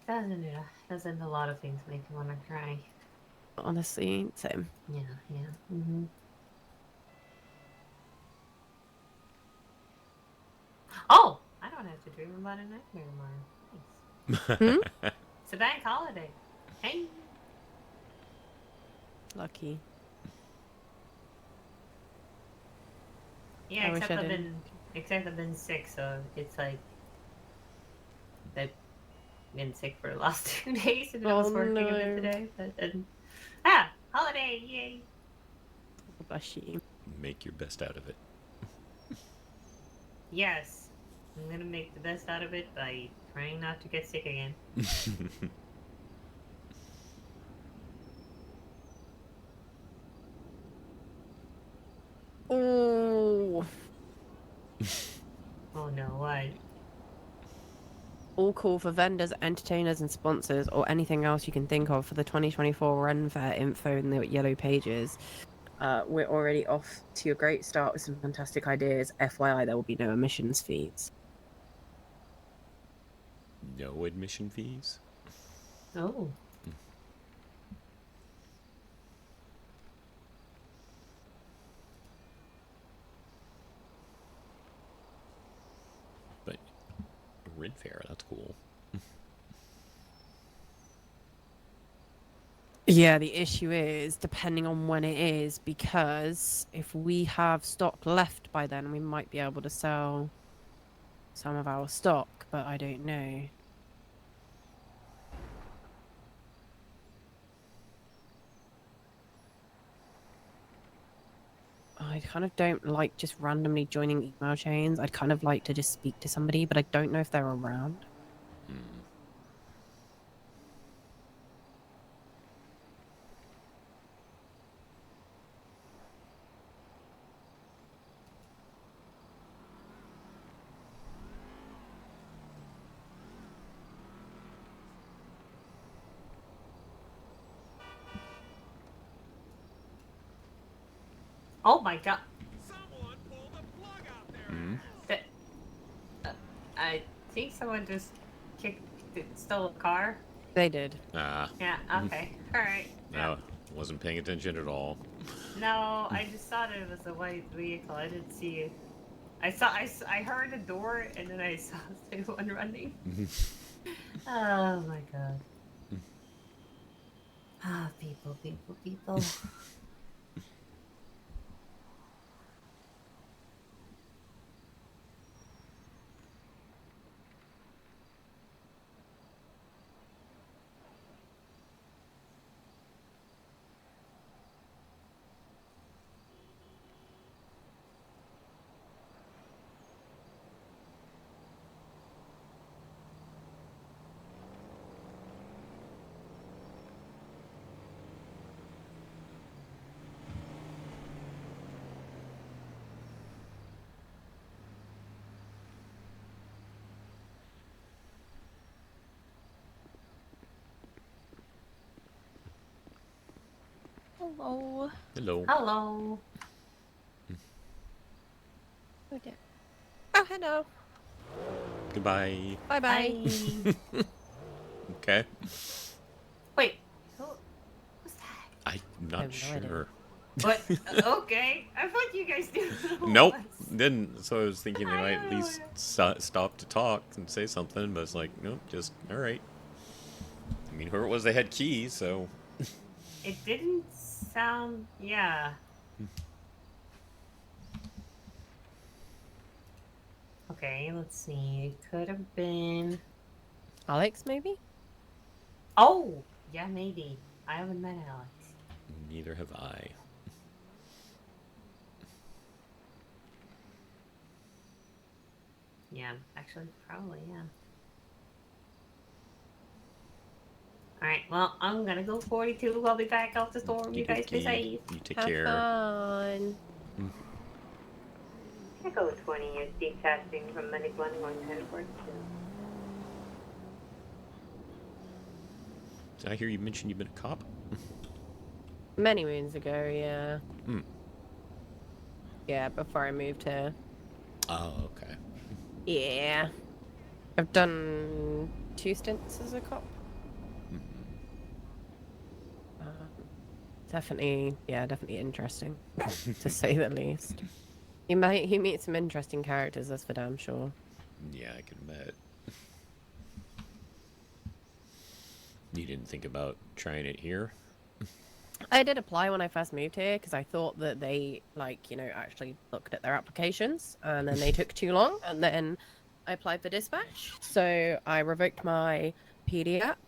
Doesn't a lot of things make you want to cry? Honestly, same. Yeah. Yeah. Mm-hmm. Oh, I don't have to dream about a nightmare tomorrow. Nice. It's a bank holiday. Hey. Lucky. Yeah, I wish except I I've been sick, so it's like I've been sick for the last 2 days, and I was working a bit today. But then, holiday, yay! Bless you. Make your best out of it. Yes, I'm gonna make the best out of it by trying not to get sick again. Oh. Oh no, what? All call for vendors, entertainers, and sponsors, or anything else you can think of for the 2024 Ren Fair info in the yellow pages. We're already off to a great start with some fantastic ideas. FYI, there will be no admissions fees. No admission fees? Oh. But Red Fair, that's cool. Yeah, the issue is depending on when it is, because if we have stock left by then, we might be able to sell some of our stock, but I don't know. I kind of don't like just randomly joining email chains. I'd kind of like to just speak to somebody, but I don't know if they're around. Oh my god. Someone pull the plug out there. I think someone just stole a car. They did. Ah, Yeah. Okay. All right. no, wasn't paying attention at all. No, I just thought it was a white vehicle. I didn't see it. I heard a door, and then I saw someone running. Oh my god. Ah, people. Hello. Hello. Hello. Oh, dear. Oh, hello. Goodbye. Bye-bye. Hi. Okay. Wait. Who's that? I'm I not have no idea. sure. What? Okay. I thought you guys knew. who it Nope, was. didn't. So I was thinking they I might don't at know. least stop to talk and say something, but it's like, nope, just, alright. I mean, whoever it was, they had keys, so... It didn't sound. Yeah. Okay, let's see. It could have been. Alex, maybe? Oh! Yeah, maybe. I haven't met Alex. Neither have I. Yeah, actually, probably, yeah. Alright, well, I'm gonna go 42. I'll be back out the storm. You guys be safe. You take Have care. fun. Echo 20 is deep testing from Medic 114. Did I hear you mention you've been a cop? Many moons ago, yeah. Hmm. Yeah, before I moved here. Oh, okay. Yeah. I've done 2 stints as a cop. Definitely interesting, to say the least. You meet some interesting characters, that's for damn sure. Yeah, I can bet. You didn't think about trying it here? I did apply when I first moved here because I thought that they, like, you know, actually looked at their applications, and then they took too long, and then I applied for dispatch. So I revoked my PD app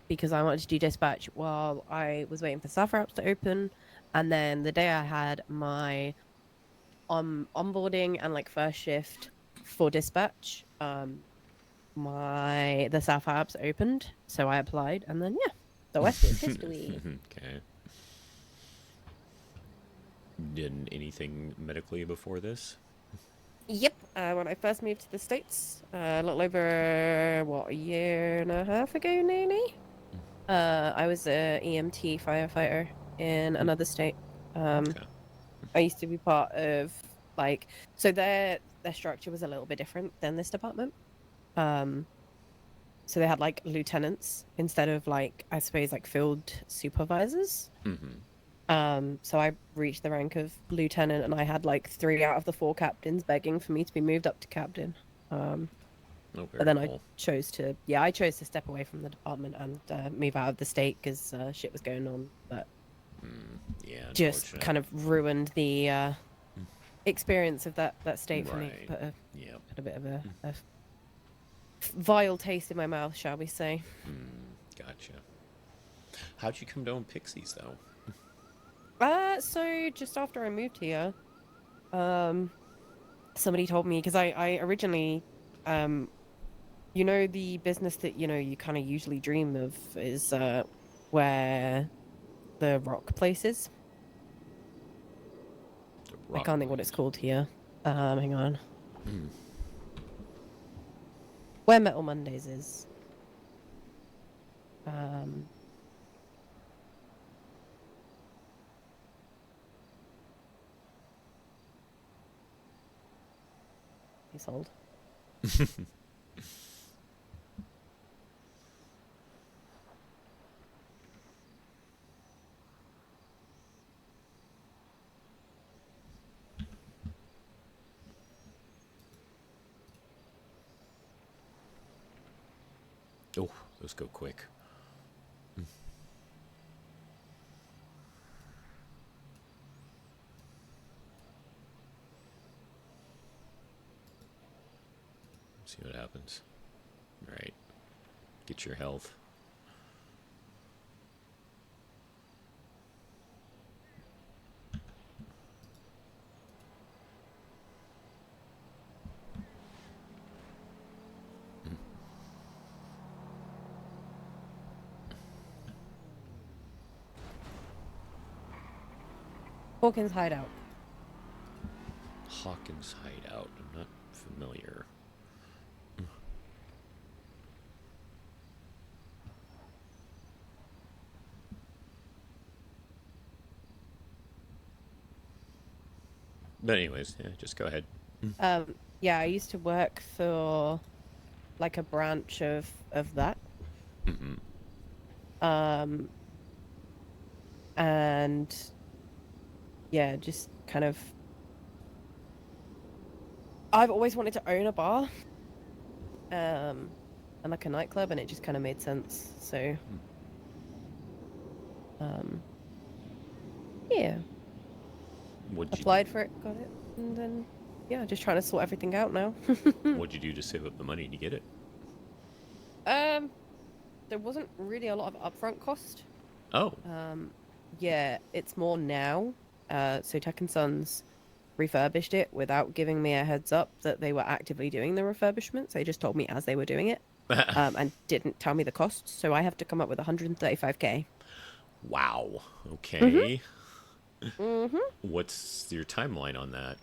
because I wanted to do dispatch while I was waiting for staff routes to open, and then the day I had my onboarding and like first shift for dispatch, the staff apps opened, so I applied, and then yeah. The rest is history. Okay. Did anything medically before this? Yep. When I first moved to the States, a little over, a year and a half ago, nearly, I was a EMT firefighter in another state. Okay. I used to be part of, like, so their structure was a little bit different than this department. So they had, like, lieutenants instead of, like, I suppose, like, field supervisors. So I reached the rank of lieutenant, and I had, like, 3 out of the 4 captains begging for me to be moved up to captain. But then cool. I chose to step away from the department and move out of the state because shit was going on. But yeah, just kind of ruined the experience of that state for me. Put a bit of a vile taste in my mouth, shall we say. Gotcha. How'd you come to own Pixies, though? So just after I moved here, somebody told me, because I originally, you know, the business that, you know, you kind of usually dream of is where the rock place is. I can't think what it's called here. Hang on. Where Metal Mondays is. He's old. Oh, those go quick. See what happens. All right. Get your health. Hawkins Hideout. Hawkins Hideout. I'm not familiar. But anyways, yeah, just go ahead. Yeah, I used to work for like a branch of that. And yeah, just kind of, I've always wanted to own a bar, and like a nightclub, and it just kind of made sense. So, yeah. Applied for it, got it, and then yeah, just trying to sort everything out now. What'd you do to save up the money to get it? There wasn't really a lot of upfront cost. Oh. Yeah, it's more now. So Tech and Sons refurbished it without giving me a heads up that they were actively doing the refurbishments. They just told me as they were doing it, and didn't tell me the costs. So I have to come up with 135K. Wow. Okay. Mm-hmm. What's your timeline on that?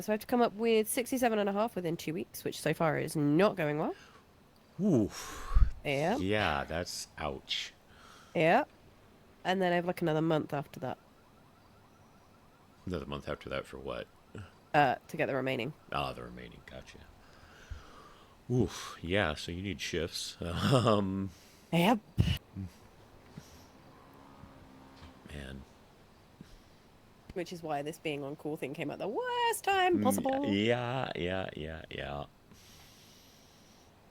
So I have to come up with 67.5 within 2 weeks, which so far is not going well. Oof. Yeah. Yeah, that's ouch. Yeah. And then I have like another month after that. Another month after that for what? To get the remaining. Ah, the remaining. Gotcha. Oof. Yeah, so you need shifts. Yep. Man. Which is why this being on call thing came at the worst time possible. Yeah.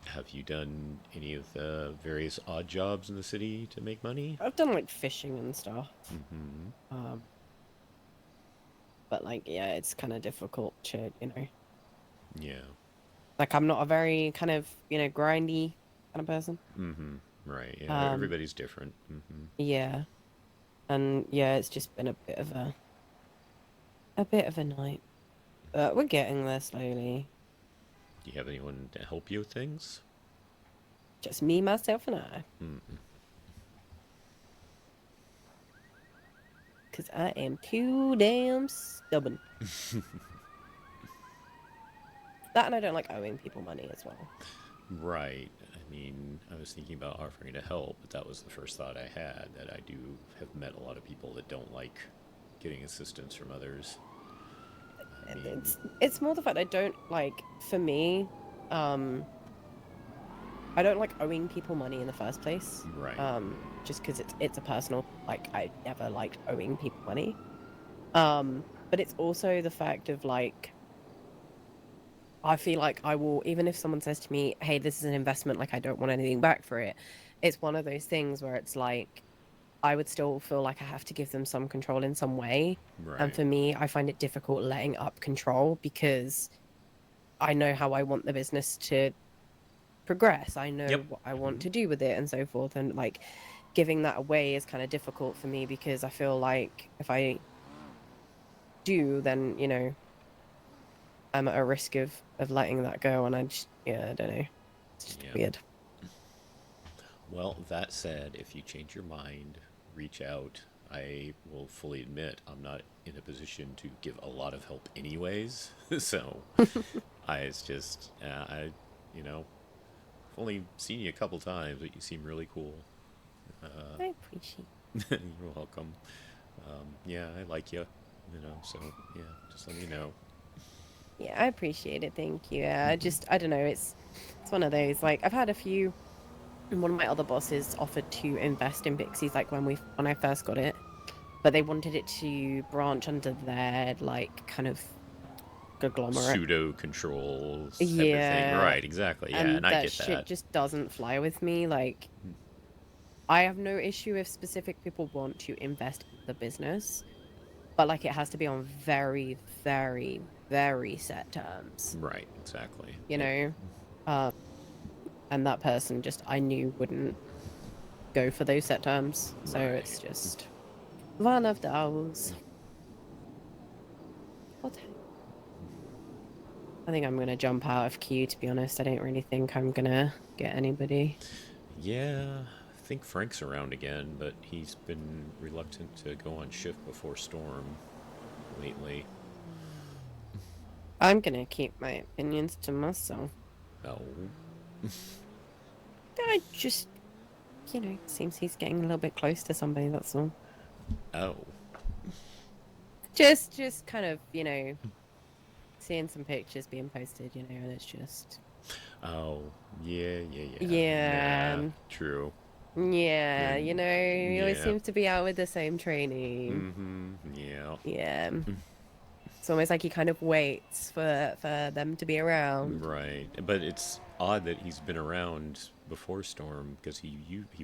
Have you done any of the various odd jobs in the city to make money? I've done like fishing and stuff. Mm-hmm. But like, yeah, it's kind of difficult to, Yeah. like I'm not a very kind of, grindy kind of person. Mm-hmm. Right. Yeah. Um, Everybody's different. Mm-hmm. Yeah. And yeah, it's just been a bit of a night. But we're getting there slowly. Do you have anyone to help you with things? Just me, myself, and I. Mm-mm. Because I am too damn stubborn. That and I don't like owing people money as well. Right. I mean, I was thinking about offering to help, but that was the first thought I had, that I do have met a lot of people that don't like getting assistance from others. I mean, It's more the fact I don't like, for me, I don't like owing people money in the first place. right. Just because it's a personal, like, I never liked owing people money. But it's also the fact of like, I feel like I will, even if someone says to me, hey, this is an investment, like I don't want anything back for it. It's one of those things where it's like, I would still feel like I have to give them some control in some way. Right. And for me, I find it difficult letting up control because I know how I want the business to progress. I know Yep. what I want to do with it and so forth. And like giving that away is kind of difficult for me because I feel like if I do, then, I'm at a risk of letting that go. And I just, I don't know. It's just Yeah. weird. Well, that said, if you change your mind, reach out. I will fully admit I'm not in a position to give a lot of help anyways. So it's just, I've only seen you a couple times, but you seem really cool. I appreciate You're welcome. Yeah, I like you, so yeah, just let me know. Yeah, I appreciate it. Thank you. I don't know. It's one of those, like, I've had a few, and one of my other bosses offered to invest in Bixies, like, when I first got it, but they wanted it to branch under their, like, kind of conglomerate. Pseudo controls Yeah. everything. Right, exactly. Yeah, and I that get shit that. just doesn't fly with me. Like, I have no issue if specific people want to invest in the business, but like it has to be on very, very, very set terms. Right, exactly. And that person just I knew wouldn't go for those set terms. So Right. it's just one of those. What? I think I'm gonna jump out of queue, to be honest. I don't really think I'm gonna get anybody. Yeah, I think Frank's around again, but he's been reluctant to go on shift before storm lately. I'm gonna keep my opinions to myself. Oh. I just, seems he's getting a little bit close to somebody, that's all. Oh. Just kind of, seeing some pictures being posted, and it's just... Oh. Yeah. Yeah. True. Yeah, And- he always yeah. seems to be out with the same training. Mm-hmm. Yeah. Yeah. It's almost like he kind of waits for them to be around. Right. But it's odd that he's been around before storm, because he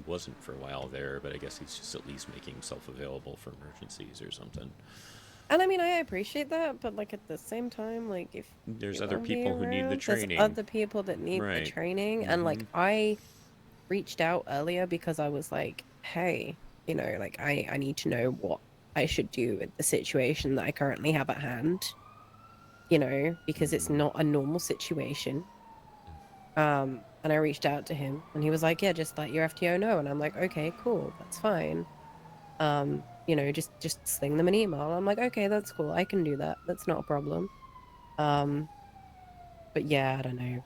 wasn't for a while there, but I guess he's just at least making himself available for emergencies or something. And I mean, I appreciate that, but like at the same time, like if There's you other wanna be people who need the around, training. there's other people that need the Right. training, and like I reached out earlier because I was like, hey, You know, like I need to know what I should do with the situation that I currently have at hand. You know, because it's not a normal situation. And I reached out to him and he was like, yeah, just let your FTO know. And I'm like, okay, cool, that's fine. You know, just sling them an email. I'm like, okay, that's cool. I can do that. That's not a problem. But yeah, I don't know.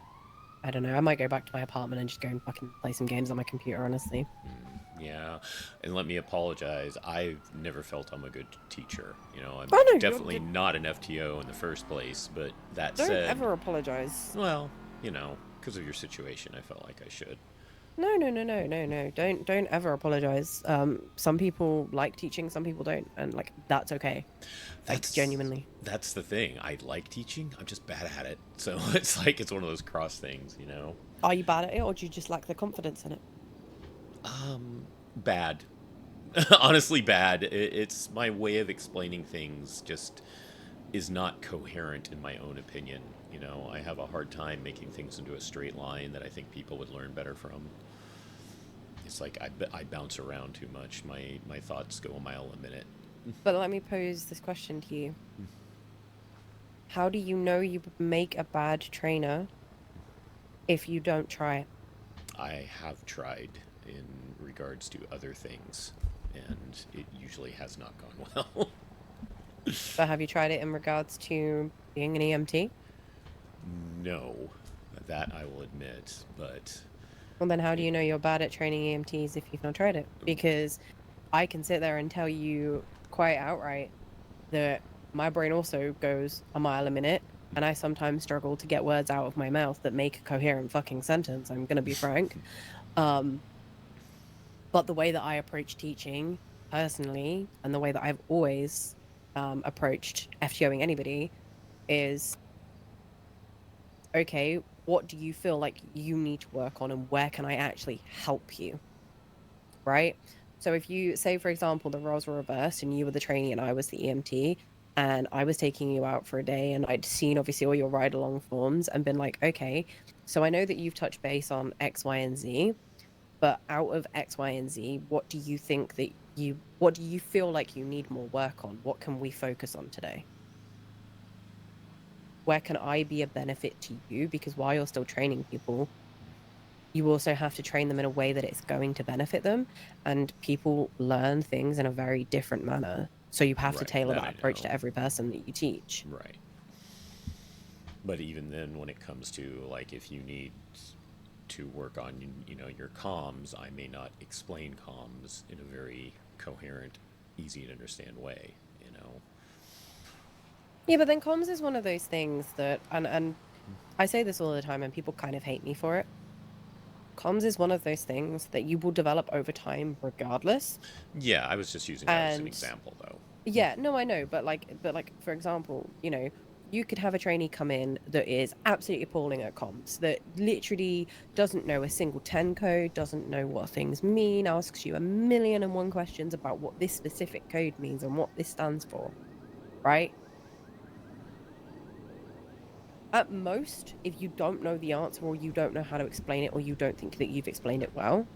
I don't know. I might go back to my apartment and just go and fucking play some games on my computer, honestly. Yeah, and let me apologize. I've never felt I'm a good teacher. You know, I'm Oh, no, definitely not an FTO in the first place. But that Don't said, ever apologize. well, you know, because of your situation, I felt like I should. No. Don't ever apologize. Some people like teaching, some people don't, and like that's okay. Like genuinely. That's the thing. I like teaching. I'm just bad at it. So it's like it's one of those cross things, you know. Are you bad at it, or do you just lack the confidence in it? Bad. Honestly, bad. It's my way of explaining things just is not coherent in my own opinion. You know, I have a hard time making things into a straight line that I think people would learn better from. It's like I bounce around too much. My thoughts go a mile a minute. But let me pose this question to you. How do you know you make a bad trainer if you don't try it? I have tried in regards to other things, and it usually has not gone well. But have you tried it in regards to being an EMT? No, that I will admit, but... Well, then how do you know you're bad at training EMTs if you've not tried it? Because I can sit there and tell you quite outright that my brain also goes a mile a minute, and I sometimes struggle to get words out of my mouth that make a coherent fucking sentence, I'm gonna be frank. But the way that I approach teaching personally, and the way that I've always approached FTOing anybody is, okay, what do you feel like you need to work on, and where can I actually help you? Right? So if you say, for example, the roles were reversed and you were the trainee and I was the EMT, and I was taking you out for a day and I'd seen obviously all your ride along forms and been like, okay, so I know that you've touched base on X, Y, and Z, but out of X, Y, and Z, what do you think that what do you feel like you need more work on? What can we focus on today? Where can I be a benefit to you? Because while you're still training people, you also have to train them in a way that it's going to benefit them. And people learn things in a very different manner. So you have to tailor that approach to every person that you teach. Right. But even then, when it comes to, like, if you need to work on, you know, your comms, I may not explain comms in a very coherent, easy to understand way, you know. Yeah, but then comms is one of those things that, and I say this all the time and people kind of hate me for it. Comms is one of those things that you will develop over time regardless. Yeah, I was just using that as an example, though. Yeah, no, I know, but like, for example, you know, you could have a trainee come in that is absolutely appalling at comms, that literally doesn't know a single 10 code, doesn't know what things mean, asks you 1,000,001 questions about what this specific code means and what this stands for, right? At most, if you don't know the answer or you don't know how to explain it or you don't think that you've explained it well,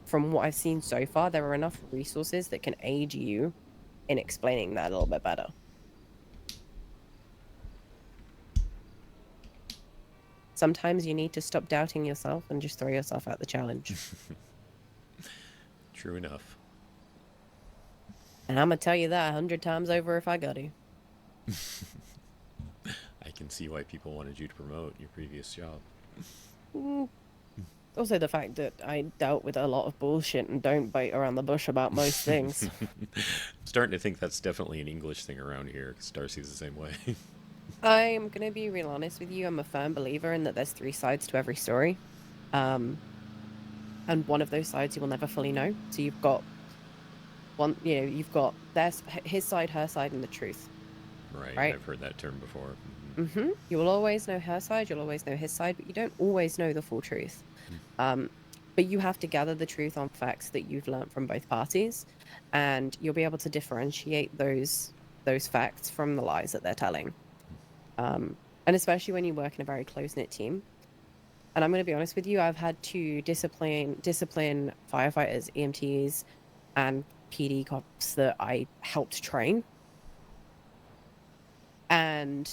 from what I've seen so far, there are enough resources that can aid you in explaining that a little bit better. Sometimes you need to stop doubting yourself and just throw yourself at the challenge. True enough. And I'm going to tell you that 100 times over if I got to. I can see why people wanted you to promote your previous job. Also the fact that I dealt with a lot of bullshit and don't bite around the bush about most things. I'm starting to think that's definitely an English thing around here, because Darcy's the same way. I'm going to be real honest with you. I'm a firm believer in that there's 3 sides to every story. And one of those sides you will never fully know. So you've got one, you know, you've got his side, her side, and the truth. Right. I've heard that term before. Mm-hmm. You will always know her side, you'll always know his side, but you don't always know the full truth. But you have to gather the truth on facts that you've learned from both parties, and you'll be able to differentiate those facts from the lies that they're telling. And especially when you work in a very close-knit team. And I'm going to be honest with you, I've had to discipline firefighters, EMTs, and PD cops that I helped train. And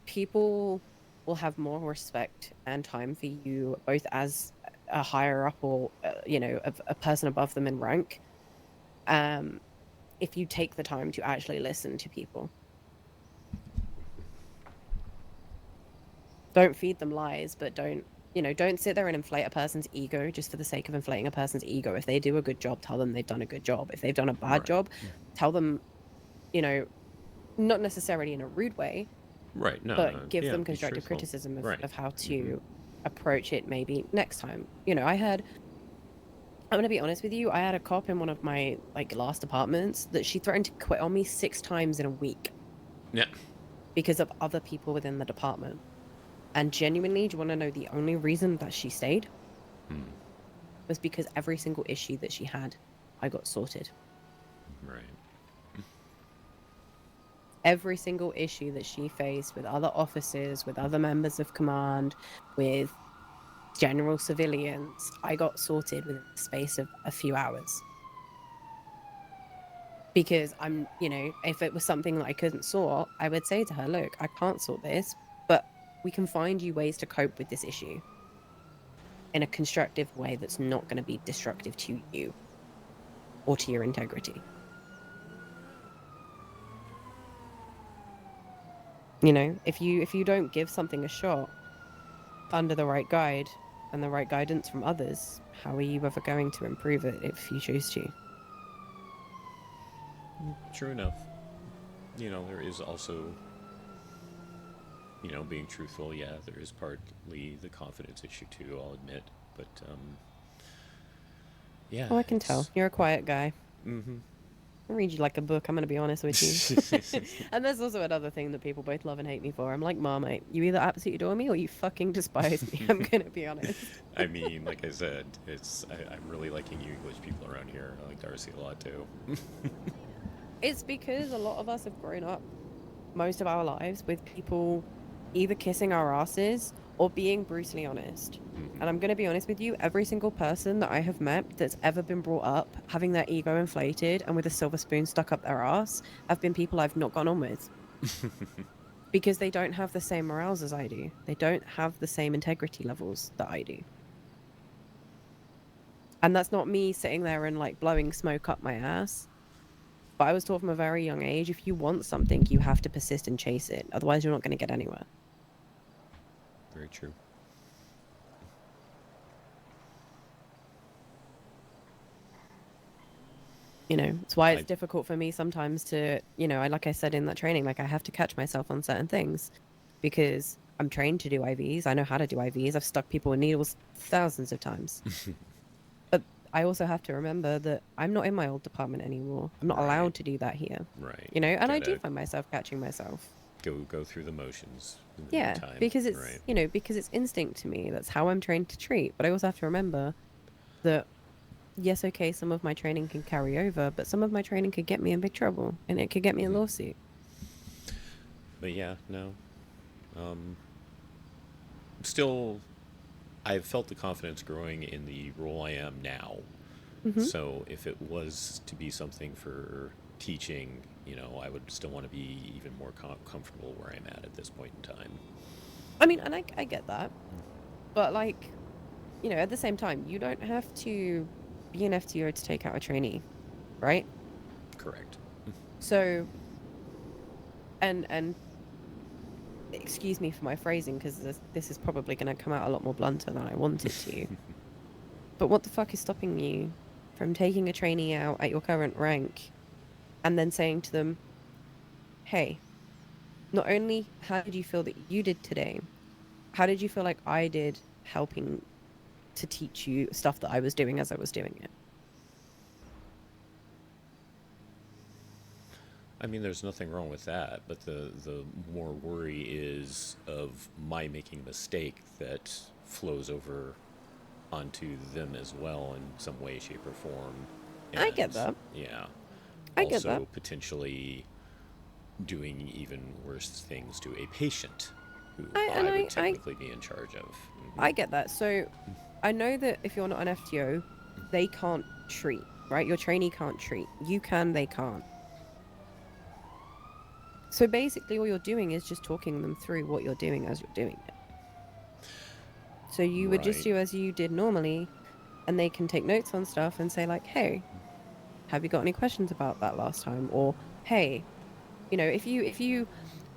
people will have more respect and time for you, both as a higher up or, a person above them in rank, if you take the time to actually listen to people. Don't feed them lies, but don't sit there and inflate a person's ego just for the sake of inflating a person's ego. If they do a good job, tell them they've done a good job. If they've done a bad job, tell them, not necessarily in a rude way, Right. No. but give them be constructive truthful. criticism of, Right. of how to approach it maybe next time. I'm going to be honest with you, I had a cop in one of my last departments that she threatened to quit on me 6 times in a week Yeah. because of other people within the department. And genuinely, do you want to know the only reason that she stayed? Was because every single issue that she had, I got sorted. Right. Every single issue that she faced with other officers, with other members of command, with general civilians, I got sorted within the space of a few hours. Because if it was something that I couldn't sort, I would say to her, look, I can't sort this, but we can find you ways to cope with this issue in a constructive way that's not going to be destructive to you or to your integrity. If you don't give something a shot under the right guide and the right guidance from others, how are you ever going to improve it if you choose to? True enough. There is also, being truthful. Yeah, there is partly the confidence issue too, I'll admit. But, yeah. Oh, I can tell. You're a quiet guy. Mm-hmm. I read you like a book, I'm going to be honest with you. And there's also another thing that people both love and hate me for. I'm like, Marmite, you either absolutely adore me or you fucking despise me. I'm going to be honest. I mean, like I said, I'm really liking you English people around here. I like Darcy a lot too. It's because a lot of us have grown up most of our lives with people either kissing our asses or being brutally honest. And I'm going to be honest with you, every single person that I have met that's ever been brought up having their ego inflated and with a silver spoon stuck up their ass have been people I've not gone on with. Because they don't have the same morals as I do. They don't have the same integrity levels that I do. And that's not me sitting there and blowing smoke up my ass. But I was taught from a very young age, if you want something, you have to persist and chase it. Otherwise, you're not going to get anywhere. Very true. It's why it's difficult for me sometimes to, like I said in that training, I have to catch myself on certain things because I'm trained to do IVs. I know how to do IVs. I've stuck people with needles thousands of times. But I also have to remember that I'm not in my old department anymore. I'm not allowed to do that here. Right. And I do find myself catching myself. Go through the motions. Yeah, because it's because it's instinct to me. That's how I'm trained to treat. But I also have to remember that yes, okay, some of my training can carry over, but some of my training could get me in big trouble, and it could get me a lawsuit. But yeah, no. Still, I've felt the confidence growing in the role I am now. So if it was to be something for teaching, I would still want to be even more comfortable where I'm at this point in time. I mean, and I get that, but at the same time, you don't have to be an FTO to take out a trainee, right? Correct. So, and excuse me for my phrasing, because this is probably going to come out a lot more blunter than I want it to. But what the fuck is stopping you from taking a trainee out at your current rank and then saying to them, hey, not only how did you feel that you did today, how did you feel like I did helping to teach you stuff that I was doing as I was doing it? I mean, there's nothing wrong with that, but the more worry is of my making a mistake that flows over onto them as well in some way, shape, or form. And, I get that. Yeah. I also, get that. potentially doing even worse things to a patient who I would technically be in charge of. I get that. So I know that if you're not an FTO, they can't treat, right? Your trainee can't treat. You can, they can't. So basically all you're doing is just talking them through what you're doing as you're doing it. So you would just Right. do as you did normally, and they can take notes on stuff and say like, hey, have you got any questions about that last time? Or, hey, you know, if you,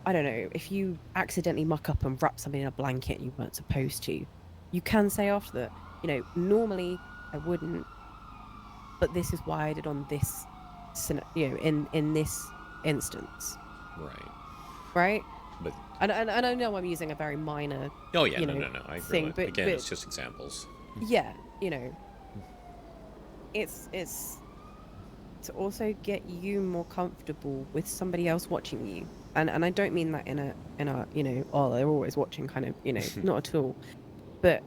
I don't know, if you accidentally muck up and wrap something in a blanket you weren't supposed to, you can say after that, you know, normally I wouldn't, but this is why I did on this, you know, in this instance, Right. right? But And I know I'm using a very minor, oh yeah, you no, know, I thing, realize. but- Again, but- it's just examples. yeah, you know, it's to also get you more comfortable with somebody else watching you. And I don't mean that in a you know, oh, they're always watching kind of, you know, not at all. But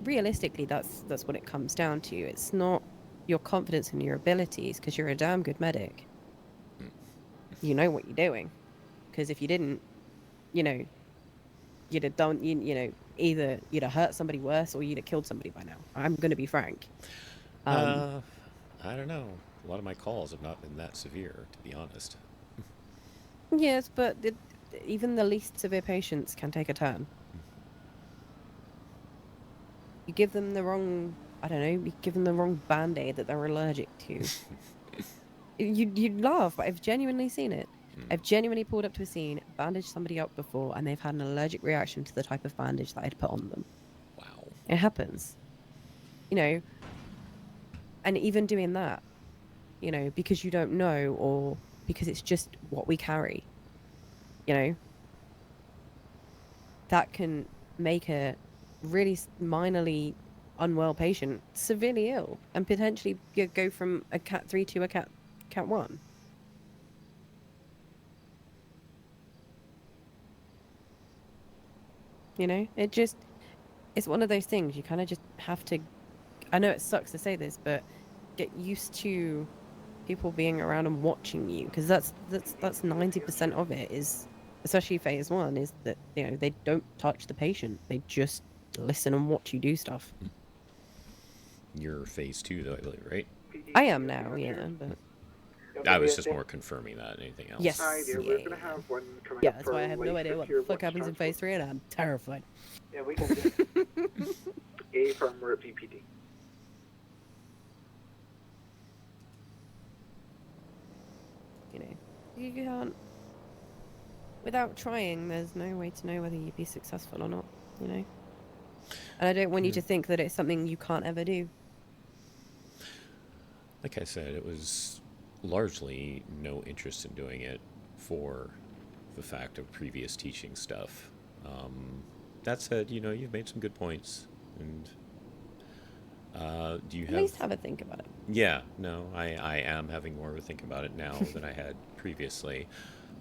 realistically, that's what it comes down to. It's not your confidence in your abilities, because you're a damn good medic. You know what you're doing. Because if you didn't, you know, you'd have done, you know, either you'd have hurt somebody worse or you'd have killed somebody by now. I'm going to be frank. I don't know. A lot of my calls have not been that severe, to be honest. Yes, but even the least severe patients can take a turn. You give them the wrong, I don't know, you give them the wrong band-aid that they're allergic to. You'd laugh, but I've genuinely seen it. I've genuinely pulled up to a scene, bandaged somebody up before, and they've had an allergic reaction to the type of bandage that I'd put on them. Wow. It happens. You know, and even doing that, you know, because you don't know or because it's just what we carry, you know, that can make a really minorly unwell patient severely ill and potentially go from a cat 3 to a cat 1. You know, it's one of those things you kind of just have to, I know it sucks to say this, but get used to people being around and watching you, because that's 90% of it, is especially phase 1, is that, you know, they don't touch the patient, they just listen and watch you do stuff. You're phase 2, though, I believe, right? I am now, yeah, but I was just more confirming that than anything else. yes, Hi there, yeah, we're yeah, gonna yeah. have one coming Yeah, up that's why I have no for idea what Tier the fuck 1 happens in phase 3, and I'm terrified. Yeah, we can do A from we're at PPD. You know, you can't, without trying, there's no way to know whether you'd be successful or not, you know. And I don't want you to think that it's something you can't ever do. Like I said, it was largely no interest in doing it for the fact of previous teaching stuff. That said, you know, you've made some good points, and do you have... At least have a think about it. Yeah, no, I am having more of a think about it now than I had previously.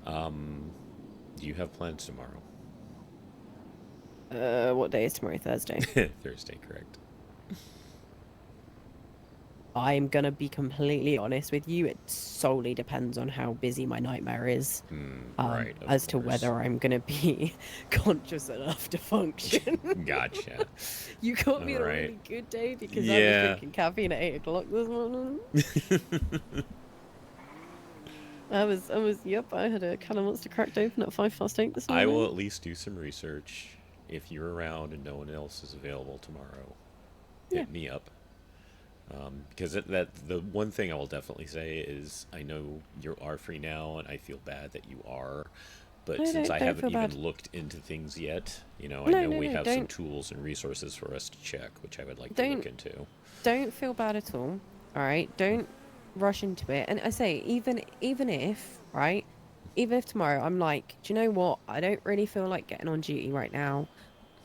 Do you have plans tomorrow? What day is tomorrow? Thursday. Thursday, correct. I'm gonna be completely honest with you. It solely depends on how busy my nightmare is, Right, of as to course. whether I'm gonna be conscious enough to function. Gotcha. You caught me on a Alright. really good day because I was Yeah. drinking caffeine at 8 o'clock this morning. Yep, I had a can of Monster cracked open at 8:05 this morning. I will at least do some research. If you're around and no one else is available tomorrow, hit me up. Because that the one thing I will definitely say is, I know you are free now, and I feel bad that you are. But No, since I don't haven't feel even bad. looked into things yet, you know, No, I know no, we no, have some don't. tools and resources for us to check, which I would like to look into. Don't feel bad at all. All right, don't rush into it. And I say, even if, right, even if tomorrow I'm like, do you know what? I don't really feel like getting on duty right now,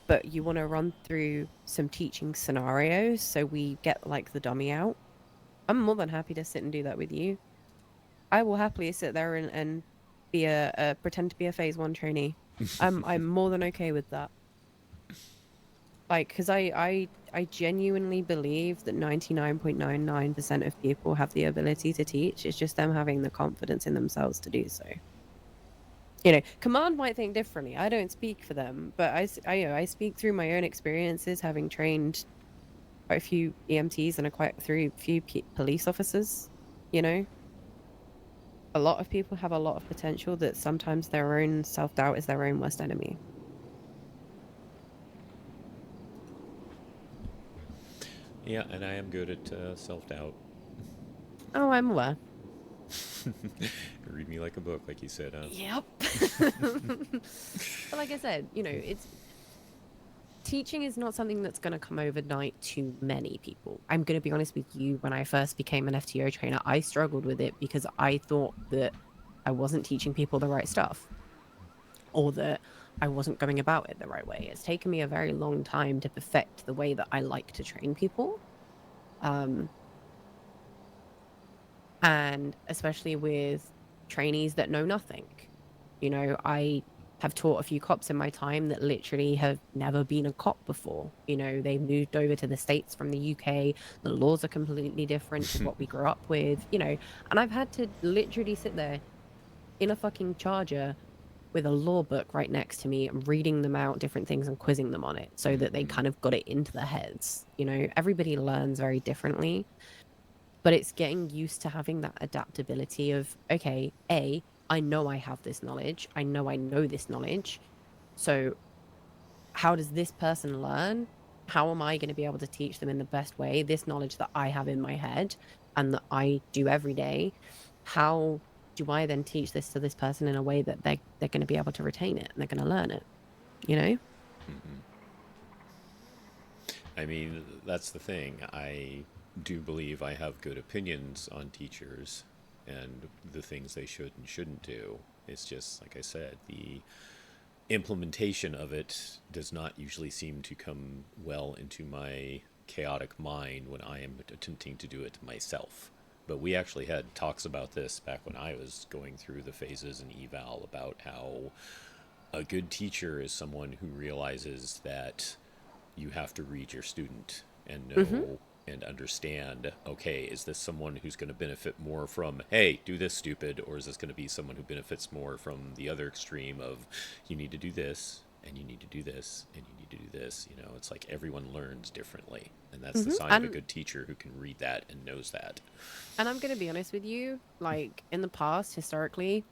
but you want to run through some teaching scenarios so we get like the dummy out. I'm more than happy to sit and do that with you. I will happily sit there and be pretend to be a phase 1 trainee. I'm more than okay with that. Like, because I genuinely believe that 99.99% of people have the ability to teach. It's just them having the confidence in themselves to do so. You know, command might think differently. I don't speak for them, but I speak through my own experiences, having trained quite a few EMTs and quite a few police officers, you know. A lot of people have a lot of potential that sometimes their own self-doubt is their own worst enemy. Yeah, and I am good at self-doubt. Oh, I'm aware. Read me like a book, like you said, huh? Yep. But like I said, you know, teaching is not something that's going to come overnight to many people. I'm going to be honest with you, when I first became an FTO trainer, I struggled with it because I thought that I wasn't teaching people the right stuff, or that I wasn't going about it the right way. It's taken me a very long time to perfect the way that I like to train people. And especially with trainees that know nothing. You know, I have taught a few cops in my time that literally have never been a cop before. You know, they moved over to the States from the UK. The laws are completely different to what we grew up with, you know. And I've had to literally sit there in a fucking charger with a law book right next to me and reading them out different things and quizzing them on it so that they kind of got it into their heads. You know, everybody learns very differently. But it's getting used to having that adaptability of, okay, I know I have this knowledge. I know this knowledge. So how does this person learn? How am I going to be able to teach them in the best way this knowledge that I have in my head and that I do every day? How do I then teach this to this person in a way that they're going to be able to retain it and they're going to learn it, you know? I mean, that's the thing. I do believe I have good opinions on teachers and the things they should and shouldn't do. It's just, like I said, the implementation of it does not usually seem to come well into my chaotic mind when I am attempting to do it myself. But we actually had talks about this back when I was going through the phases in eval, about how a good teacher is someone who realizes that you have to read your student and know and understand, okay, is this someone who's going to benefit more from, hey, do this, stupid, or is this going to be someone who benefits more from the other extreme of, you need to do this, and you need to do this, and you need to do this. You know, it's like everyone learns differently, and that's the sign of a good teacher, who can read that and knows that. And I'm going to be honest with you, like, in the past, historically,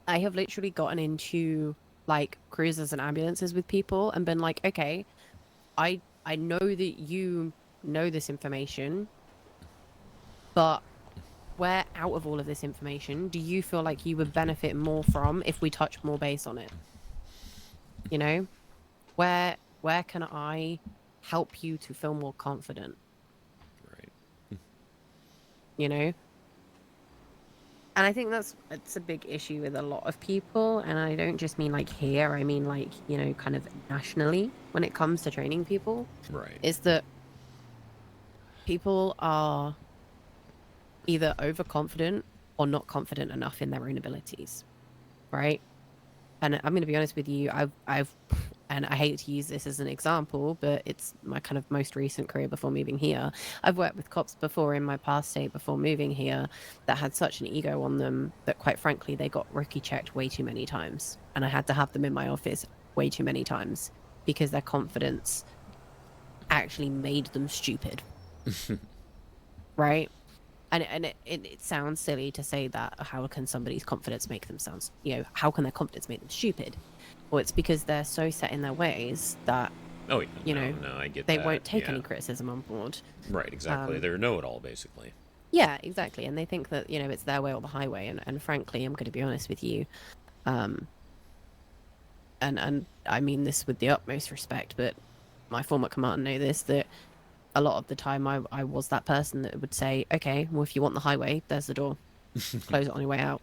I have literally gotten into, like, cruisers and ambulances with people and been like, okay, I know that you know this information, but where out of all of this information do you feel like you would benefit more from if we touch more base on it? You know, where can I help you to feel more confident? Right. You know, and I think it's a big issue with a lot of people, and I don't just mean like here, I mean like, you know, kind of nationally when it comes to training people. Right. Is that people are either overconfident or not confident enough in their own abilities, right? And I'm going to be honest with you, I've and I hate to use this as an example, but it's my kind of most recent career before moving here. I've worked with cops before in my past state before moving here that had such an ego on them that, quite frankly, they got rookie checked way too many times, and I had to have them in my office way too many times because their confidence actually made them stupid. Right? And it sounds silly to say that. How can somebody's confidence make them sound, you know, how can their confidence make them stupid? Well, it's because they're so set in their ways that, Oh, yeah. you know, No, I get they that. won't take Yeah. any criticism on board. Right, exactly. They're a know-it-all, basically. Yeah, exactly. And they think that, you know, it's their way or the highway. And frankly, I'm going to be honest with you. And I mean this with the utmost respect, but my former commander know this, that a lot of the time I was that person that would say, okay, well, if you want the highway, there's the door. Close it on your way out.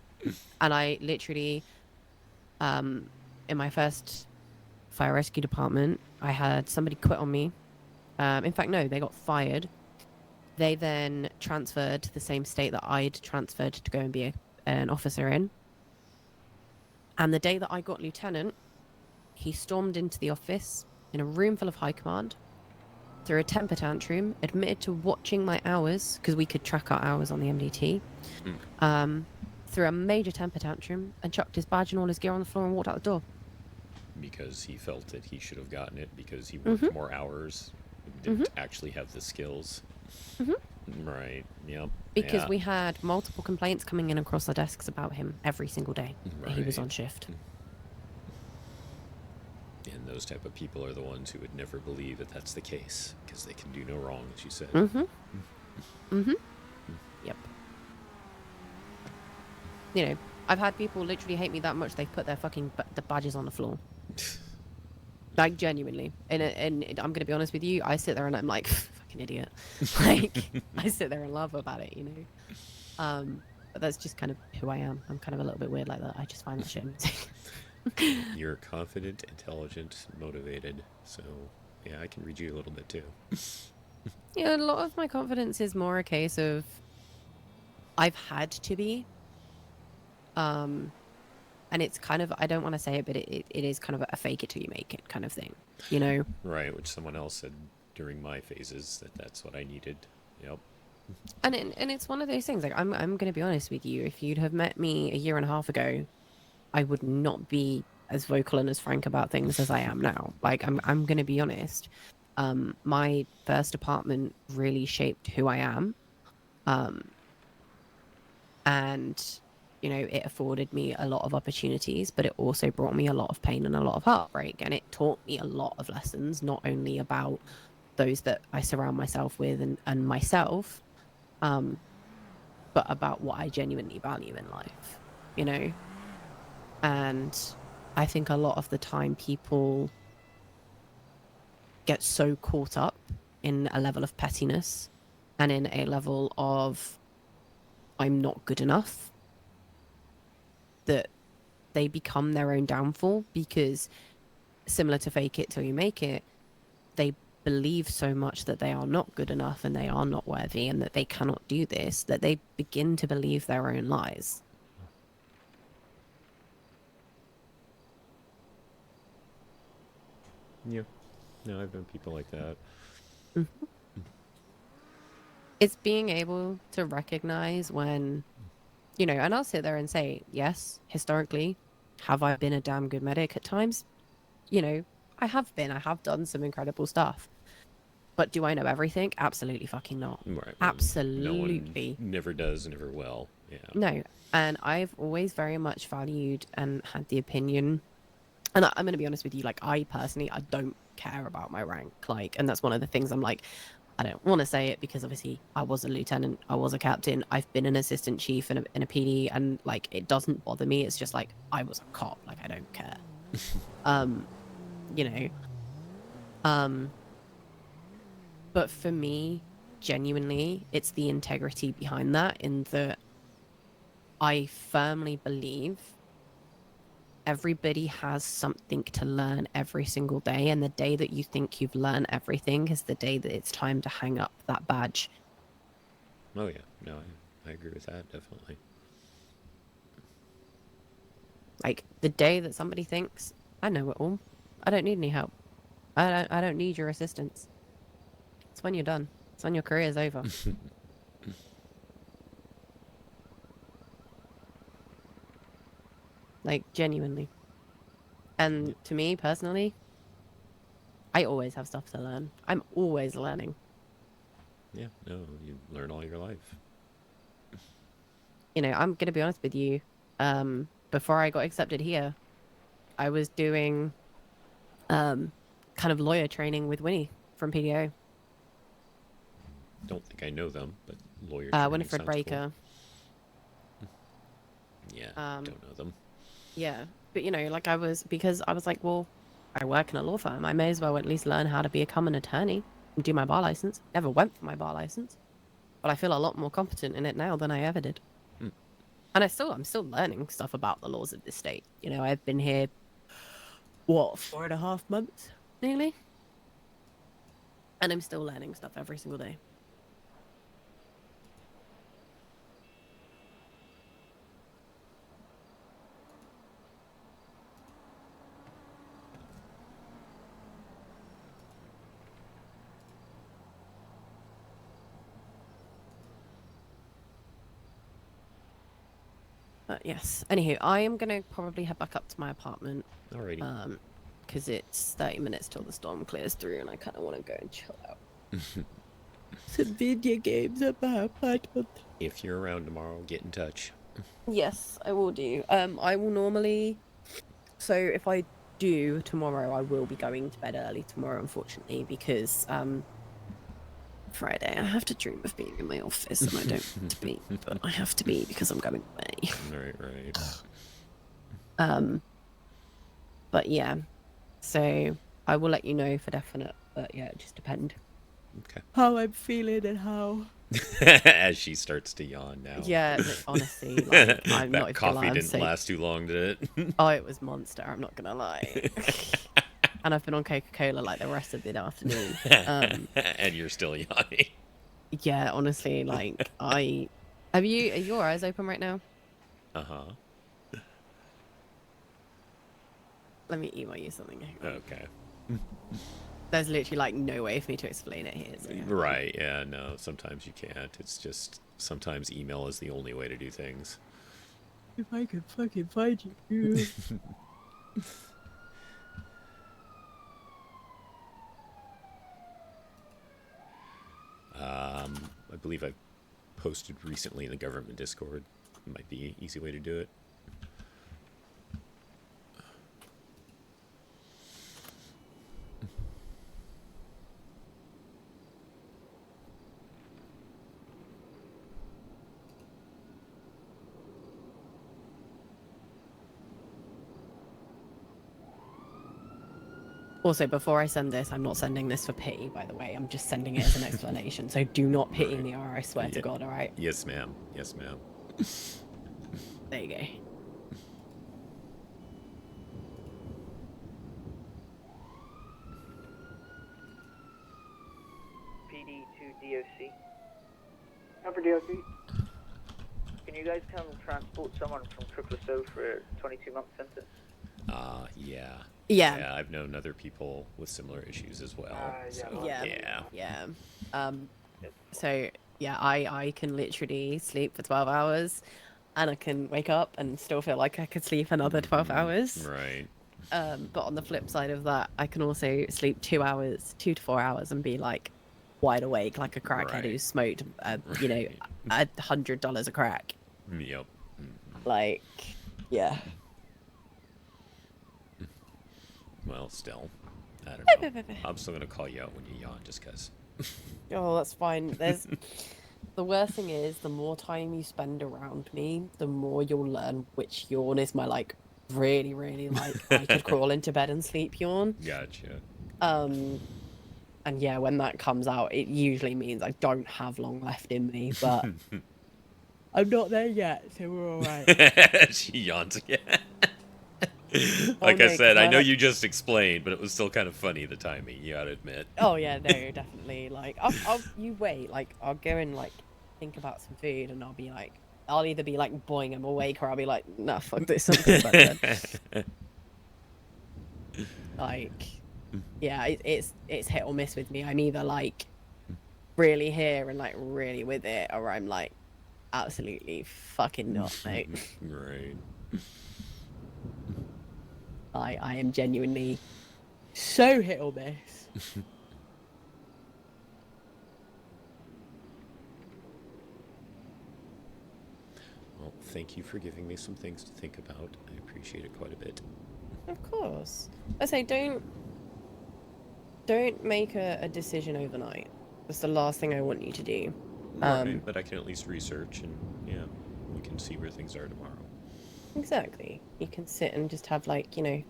And I literally, in my first fire rescue department, I had somebody quit on me. In fact, no, they got fired. They then transferred to the same state that I'd transferred to go and be an officer in. And the day that I got lieutenant, he stormed into the office in a room full of high command, threw a temper tantrum, admitted to watching my hours, because we could track our hours on the MDT, threw a major temper tantrum, and chucked his badge and all his gear on the floor and walked out the door. Because he felt that he should have gotten it because he worked more hours. didn't actually have the skills. Mhm. Right. Yep. Because yeah. we had multiple complaints coming in across our desks about him every single day that he was on Right. shift. And those type of people are the ones who would never believe that that's the case because they can do no wrong, as you said. Mm-hmm. Mm-hmm. Yep. You know, I've had people literally hate me that much they've put their fucking the badges on the floor. Like, genuinely. And I'm going to be honest with you, I sit there and I'm like, fucking idiot. Like, I sit there and laugh about it, you know? But that's just kind of who I am. I'm kind of a little bit weird like that. I just find that shit amusing. You're confident, intelligent, motivated. So, yeah, I can read you a little bit too. Yeah, a lot of my confidence is more a case of I've had to be. And it's kind of, I don't want to say it, but it is kind of a fake it till you make it kind of thing, you know? Right, which someone else said during my phases that's what I needed. Yep. And it's one of those things, like, I'm going to be honest with you. If you'd have met me a year and a half ago, I would not be as vocal and as frank about things as I am now. Like, I'm going to be honest. My first apartment really shaped who I am. And, you know, it afforded me a lot of opportunities, but it also brought me a lot of pain and a lot of heartbreak. And it taught me a lot of lessons, not only about those that I surround myself with and myself, but about what I genuinely value in life, you know? And I think a lot of the time people get so caught up in a level of pettiness and in a level of I'm not good enough that they become their own downfall, because similar to fake it till you make it, they believe so much that they are not good enough and they are not worthy and that they cannot do this, that they begin to believe their own lies. Yeah. No, I've known people like that. Mm-hmm. It's being able to recognize when, you know, and I'll sit there and say, yes, historically, have I been a damn good medic at times? You know, I have been. I have done some incredible stuff. But do I know everything? Absolutely fucking not. Right. Well, Absolutely. No one never does, never will. Yeah. No. And I've always very much valued and had the opinion. And I'm going to be honest with you, like, I personally, I don't care about my rank. Like, and that's one of the things I'm like, I don't want to say it because obviously I was a lieutenant, I was a captain, I've been an assistant chief and a PD, and like, it doesn't bother me. It's just like, I was a cop. Like, I don't care. You know, but for me, genuinely, it's the integrity behind that, in that I firmly believe everybody has something to learn every single day, and the day that you think you've learned everything is the day that it's time to hang up that badge. Oh, yeah. No, I agree with that, definitely. Like, the day that somebody thinks, I know it all, I don't need any help, I don't need your assistance, it's when you're done. It's when your career is over. Like, genuinely. And to me, personally, I always have stuff to learn. I'm always learning. Yeah, no, you learn all your life. You know, I'm going to be honest with you. Before I got accepted here, I was doing kind of lawyer training with Winnie from PDO. Don't think I know them, but lawyer training Winifred sounds Breaker. Cool. Yeah, don't know them. Yeah, but you know, like, because I was like, well, I work in a law firm. I may as well at least learn how to become an attorney and do my bar license. Never went for my bar license, but I feel a lot more competent in it now than I ever did. And I'm still learning stuff about the laws of this state. You know, I've been here, what, 4.5 months, nearly? And I'm still learning stuff every single day. But yes. Anywho, I am going to probably head back up to my apartment. Alrighty. because it's 30 minutes till the storm clears through, and I kind of want to go and chill out. Some video games on my apartment. If you're around tomorrow, get in touch. Yes, I will do. I will normally. So if I do tomorrow, I will be going to bed early tomorrow, unfortunately, because Friday I have to dream of being in my office, and I don't want to be, but I have to be because I'm going away. Right. But yeah, so I will let you know for definite. But yeah, it just depends. Okay. How I'm feeling and how. As she starts to yawn now. Yeah, like, honestly, like, I'm that not even coffee gonna lie, didn't last too long, did it? Oh, it was monster. I'm not gonna lie. And I've been on Coca-Cola like the rest of the afternoon. And you're still yawning. Yeah, honestly, like are your eyes open right now? Uh-huh. Let me email you something. Okay. There's literally like no way for me to explain it here. So. Right, yeah, no, sometimes you can't. It's just, sometimes email is the only way to do things. If I could fucking find you. I believe I posted recently in the government Discord. Might be an easy way to do it. Also, before I send this, I'm not sending this for pity, by the way. I'm just sending it as an explanation. So do not pity me, or I swear to God, all right? Yes, ma'am. Yes, ma'am. There you go. PD to DOC. Number DOC. Can you guys come transport someone from Triplestowe for a 22-month sentence? Yeah. Yeah. Yeah, I've known other people with similar issues as well. Yeah. So, Yeah. So yeah, I can literally sleep for 12 hours, and I can wake up and still feel like I could sleep another 12 hours. Right. But on the flip side of that, I can also sleep 2 to 4 hours, and be like wide awake like a crackhead Right. who smoked, $100 a crack. Yep. Like, yeah. Well, still, I don't know. I'm still gonna call you out when you yawn, just cause. Oh, that's fine. There's the worst thing is the more time you spend around me, the more you'll learn which yawn is my like really, really like I could crawl into bed and sleep yawn. Gotcha. And yeah, when that comes out, it usually means I don't have long left in me, but I'm not there yet, so we're all right. She yawns again. Oh, Like no, I said, 'cause I know you just explained, but it was still kind of funny, the timing, you gotta admit. Oh yeah, no, definitely. Like, you wait. Like, I'll go and like think about some food, and I'll be like, I'll either be like, boing, I'm awake, or I'll be like, nah, fuck this, I'm going back to bed. Like, yeah, it's hit or miss with me. I'm either like really here and like really with it, or I'm like absolutely fucking not, mate. Right. I am genuinely so hit or miss. Well, thank you for giving me some things to think about. I appreciate it quite a bit. Of course. I say don't make a decision overnight. That's the last thing I want you to do. Right, but I can at least research, and yeah, we can see where things are tomorrow. Exactly. You can sit and just have like, an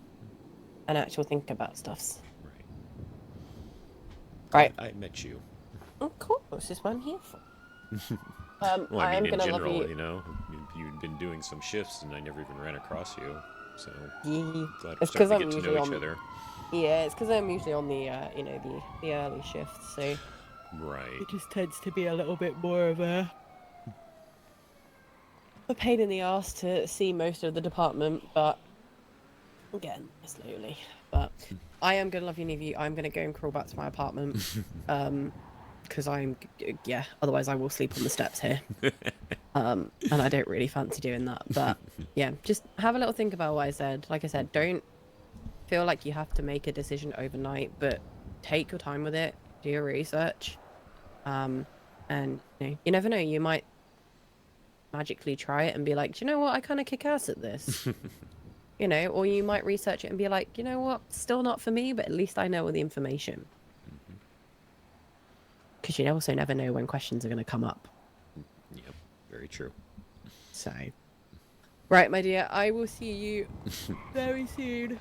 actual think about stuffs. Right. I met you. Of course, that's what I'm here for. Well, I I am mean, in gonna love general, you. You'd been doing some shifts, and I never even ran across you. So Yeah. glad we're It's 'cause starting I'm to get to usually know each on- other. Yeah, it's because I'm usually on the, the early shifts, so Right. it just tends to be a little bit more of a pain in the ass to see most of the department, but again, slowly. But I am gonna love you, Neve. I'm gonna go and crawl back to my apartment, because otherwise I will sleep on the steps here. And I don't really fancy doing that. But yeah, just have a little think about what I said. Like I said, don't feel like you have to make a decision overnight, but take your time with it, do your research, and you never know, you might magically try it and be like, do you know what, I kind of kick ass at this. Or you might research it and be like, you know what, still not for me, but at least I know all the information. Because you also never know when questions are going to come up. Yep, very true. So, right, my dear, I will see you very soon.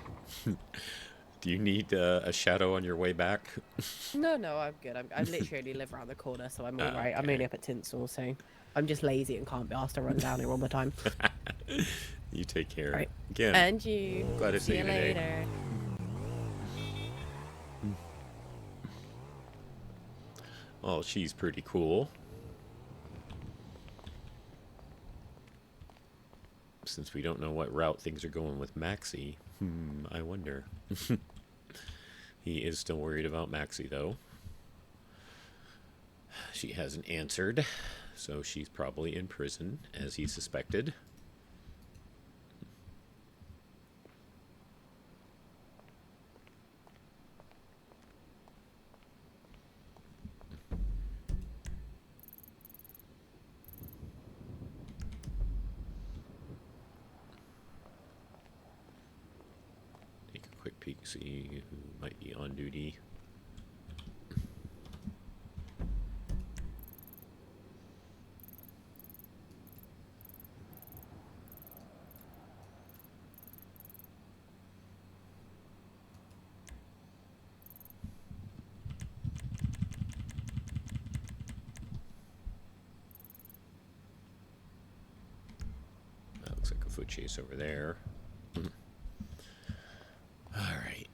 Do you need a shadow on your way back? No, I'm good. I literally only live around the corner, so I'm all right. I'm Okay. only up at Tinsel, so I'm just lazy and can't be asked to run down here all the time. You take care. Right. Again. And you. Glad to see you today. Later. Oh, she's pretty cool. Since we don't know what route things are going with Maxxi, I wonder. He is still worried about Maxxi, though. She hasn't answered, so she's probably in prison, as he suspected. Take a quick peek, see who might be on duty. That looks like a foot chase over there. All right.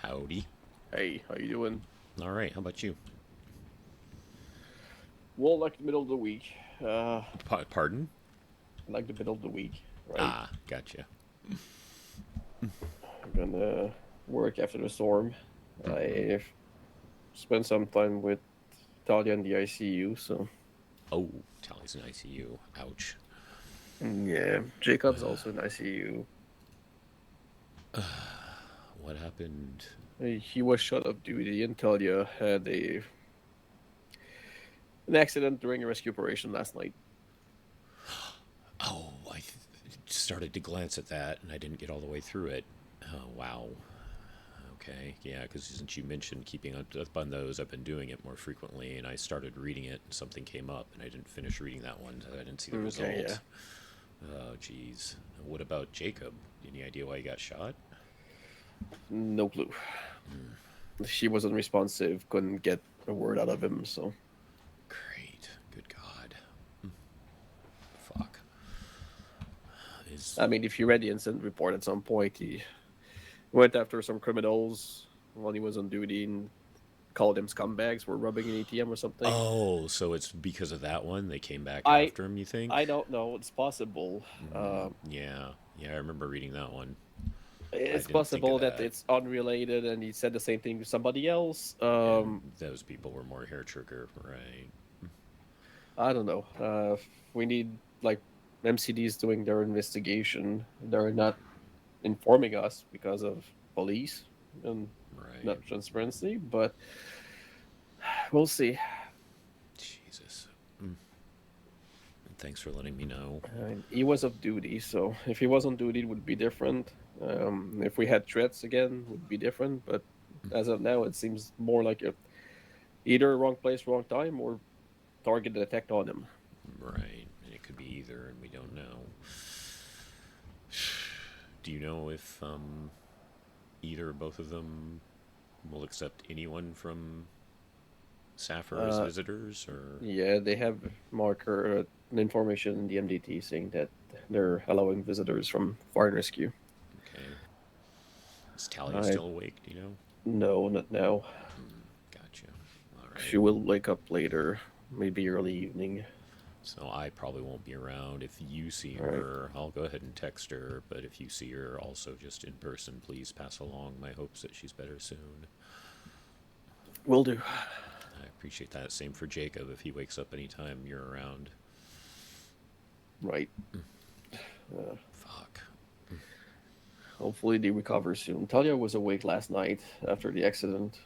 Howdy. Hey, how you doing? All right, how about you? Well, like the middle of the week. Pardon? Like the middle of the week, right? Ah, gotcha. I'm gonna work after the storm. I spent some time with Talia in the ICU, so... Oh, Tally's in ICU. Ouch. Yeah, Jacob's also in ICU. What happened? He was shut off duty, and Talia had an accident during a rescue operation last night. Oh, I started to glance at that, and I didn't get all the way through it. Oh, wow. Okay, yeah, because since you mentioned keeping up on those, I've been doing it more frequently, and I started reading it, and something came up, and I didn't finish reading that one, so I didn't see the results. Yeah. Oh, jeez. What about Jacob? Any idea why he got shot? No clue. She wasn't responsive, couldn't get a word out of him, so... Great. Good God. Fuck. I mean, if you read the incident report at some point, he went after some criminals while he was on duty and called them scumbags for robbing an ATM or something. Oh, so it's because of that one they came back after him, you think? I don't know. It's possible. Yeah, I remember reading that one. It's didn't think possible of that that. it's unrelated, and he said the same thing to somebody else. And those people were more hair trigger, right? I don't know. We need like MCDs doing their investigation. They're not informing us because of police and Right. not transparency, but we'll see. Jesus. Thanks for letting me know. He was off duty, so if he was on duty, it would be different. If we had threats again, it would be different. But as of now, it seems more like either wrong place, wrong time, or targeted attack on him. Right. And it could be either, and we don't know. Do you know if either or both of them will accept anyone from Saffir as visitors, or? Yeah, they have marker information in the MDT saying that they're allowing visitors from Fire and Rescue. Okay. Is Talia still awake? Do you know? No, not now. Gotcha. All right. She will wake up later, maybe early evening. So I probably won't be around. If you see All right. her, I'll go ahead and text her. But if you see her also just in person, please pass along my hopes that she's better soon. Will do. I appreciate that. Same for Jacob. If he wakes up anytime you're around. Right. Fuck. Hopefully they recover soon. Talia was awake last night after the accident.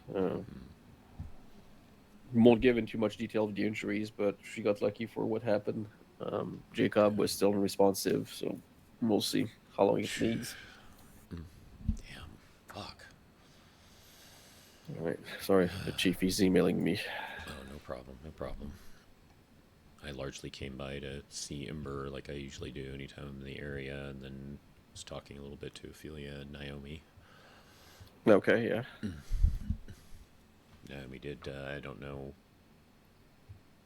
Won't give in too much detail of the injuries, but she got lucky for what happened. Jacob was still unresponsive, so we'll see how long it needs. Damn. Fuck. All right. Sorry, the chief is emailing me. Oh, no problem. No problem. I largely came by to see Ember like I usually do anytime I'm in the area, and then was talking a little bit to Ophelia and Naomi. Okay, yeah. We did. I don't know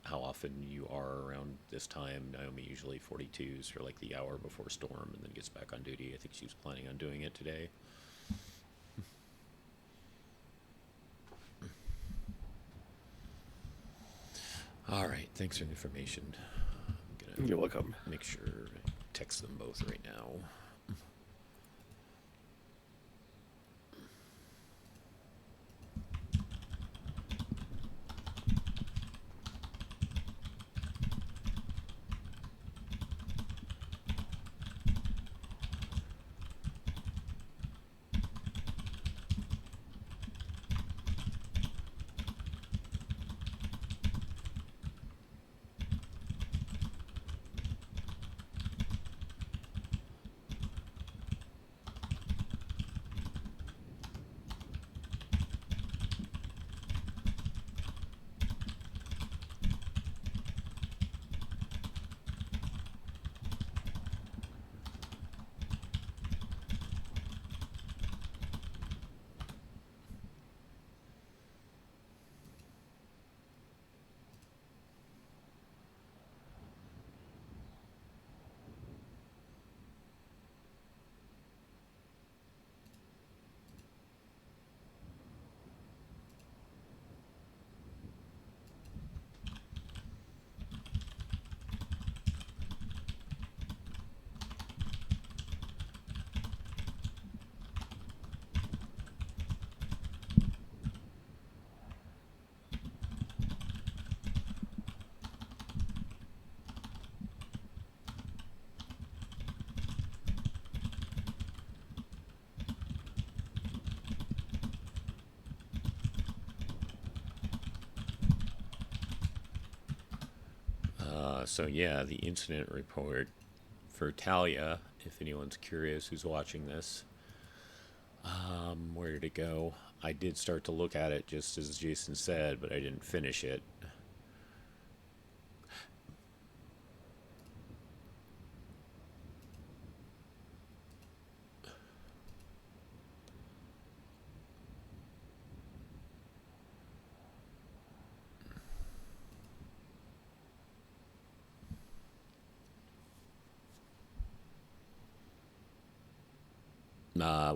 how often you are around this time. Naomi usually 42s for like the hour before storm, and then gets back on duty. I think she was planning on doing it today. All right. Thanks for the information. I'm gonna You're welcome. make sure I text them both right now. So yeah, the incident report for Talia, if anyone's curious who's watching this. Where did it go? I did start to look at it just as Jason said, but I didn't finish it.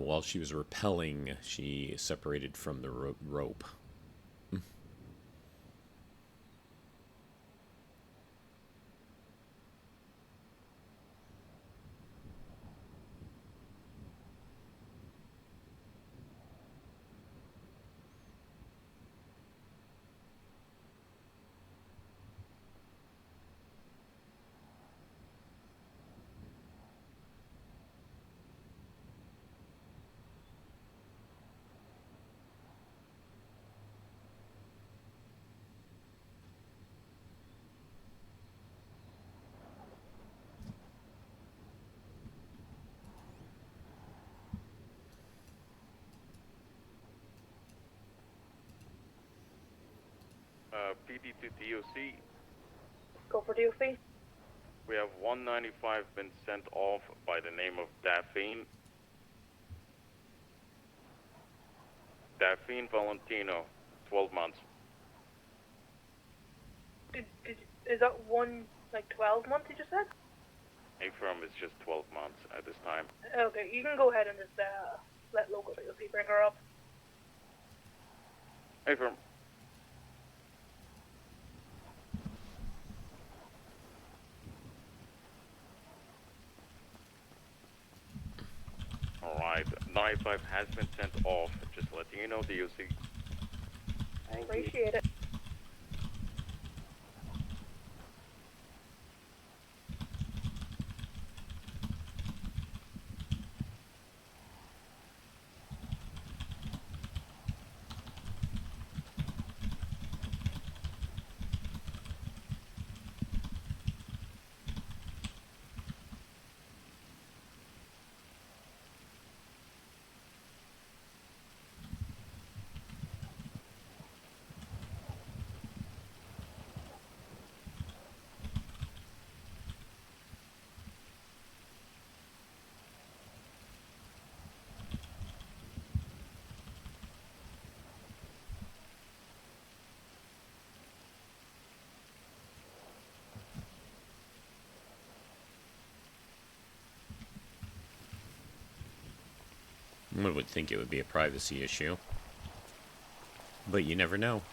While she was rappelling, she separated from the rope. PD to DOC. Go for DOC. We have 195 been sent off by the name of Daphne. Daphne Valentino, 12 months. Is that 12 months you just said? Affirm is just 12 months at this time. Okay, you can go ahead and just let local DOC bring her up. Affirm. Alright, 95 has been sent off. Just letting you know, DOC. Appreciate it. One would think it would be a privacy issue, but you never know.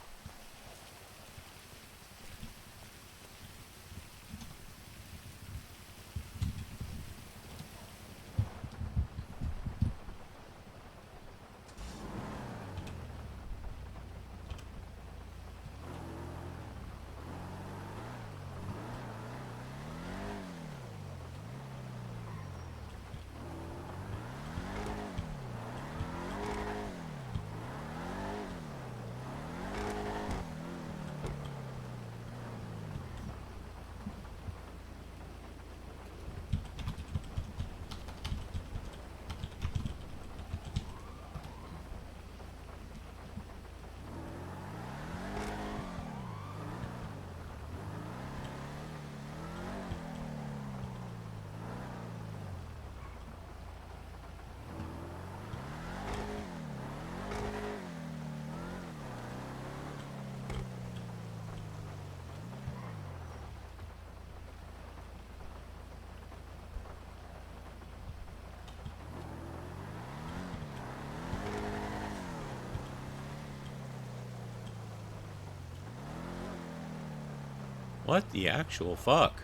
What the actual fuck?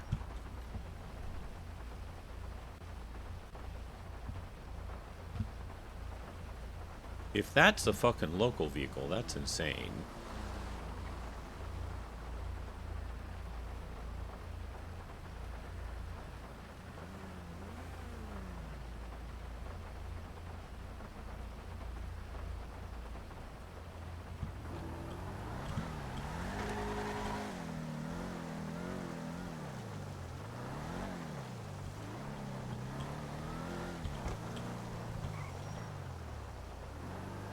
If that's a fucking local vehicle, that's insane.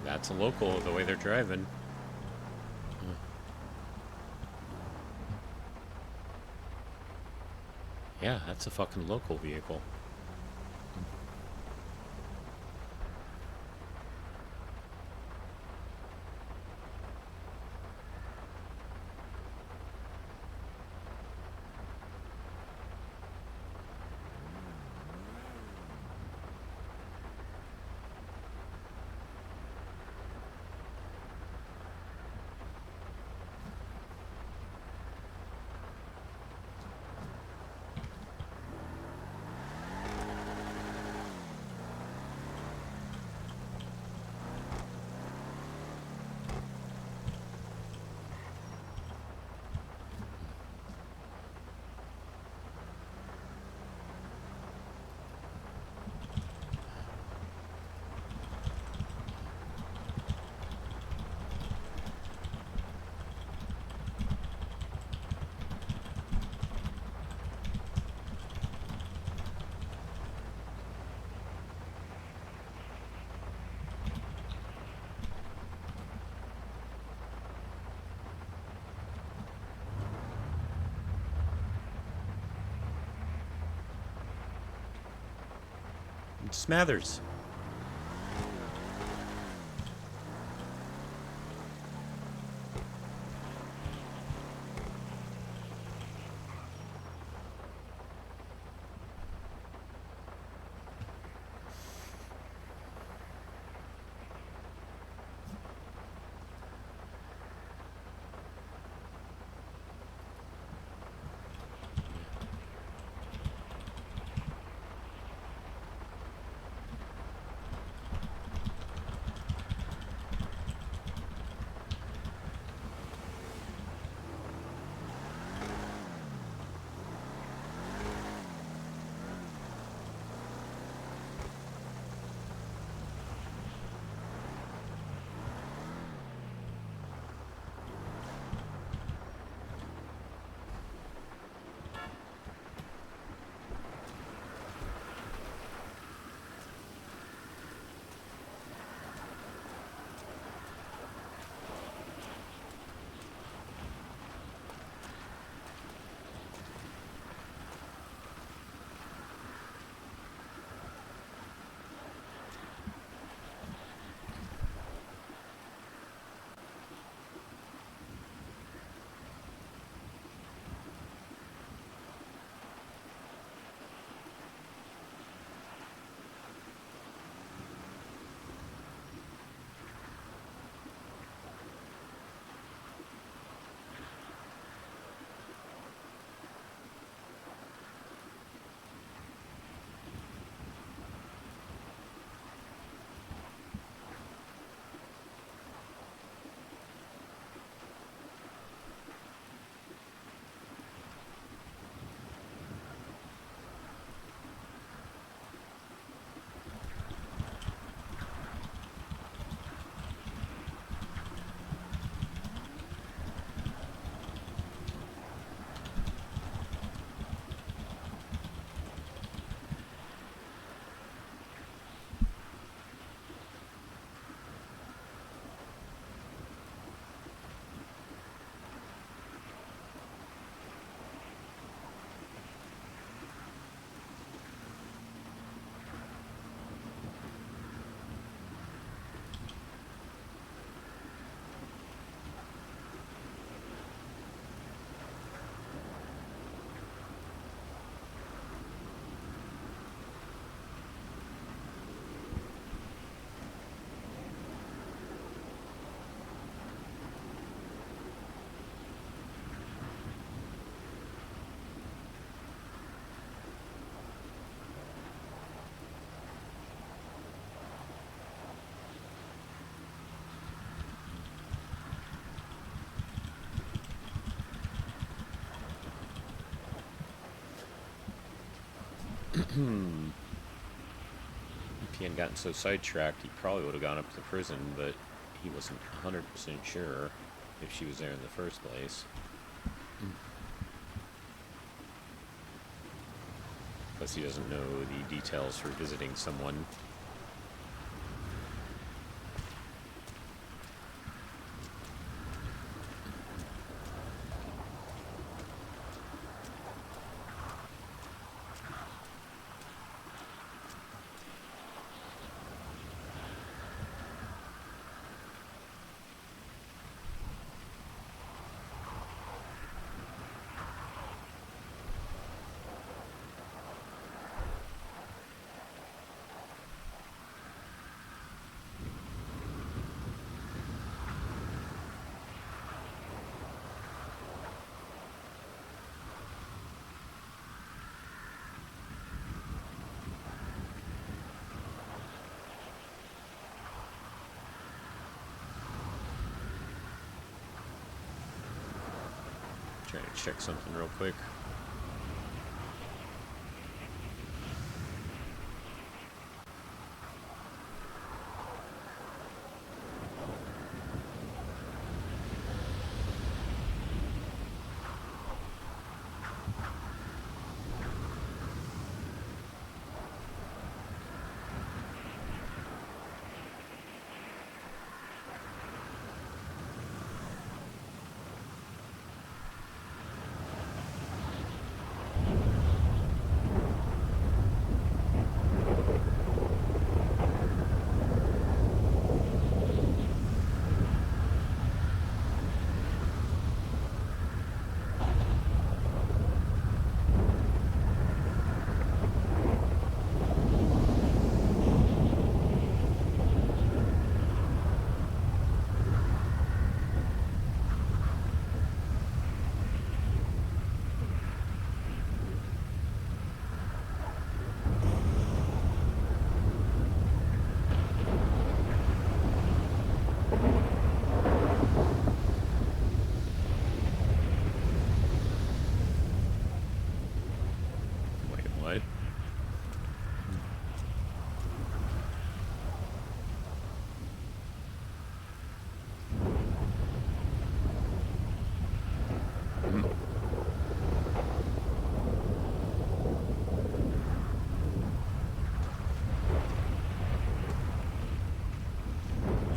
That's a local, the way they're driving. Yeah, that's a fucking local vehicle. Smathers. If he hadn't gotten so sidetracked, he probably would have gone up to the prison, but he wasn't 100% sure if she was there in the first place. Plus, he doesn't know the details for visiting someone. Trying to check something real quick.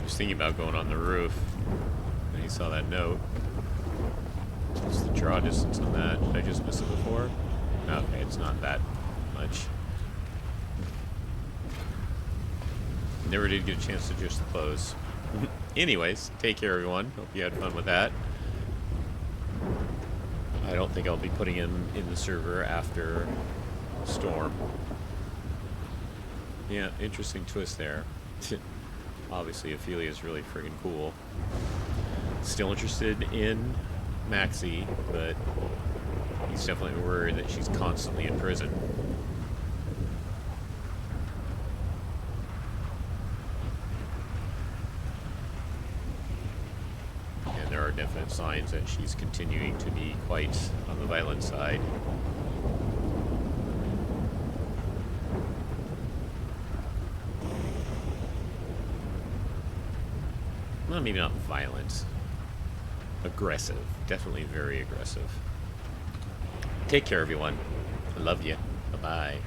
was thinking about going on the roof, and he saw that note. What's the draw distance on that? Did I just miss it before? Okay, it's not that much. Never did get a chance to just close. Anyways, take care, everyone. Hope you had fun with that. I don't think I'll be putting him in the server after Storm. Yeah, interesting twist there. Obviously, Ophelia is really friggin' cool. Still interested in Maxxi, but he's definitely worried that she's constantly in prison. And there are definite signs that she's continuing to be quite on the violent side. Well, maybe not violent. Aggressive. Definitely very aggressive. Take care, everyone. I love you. Bye-bye.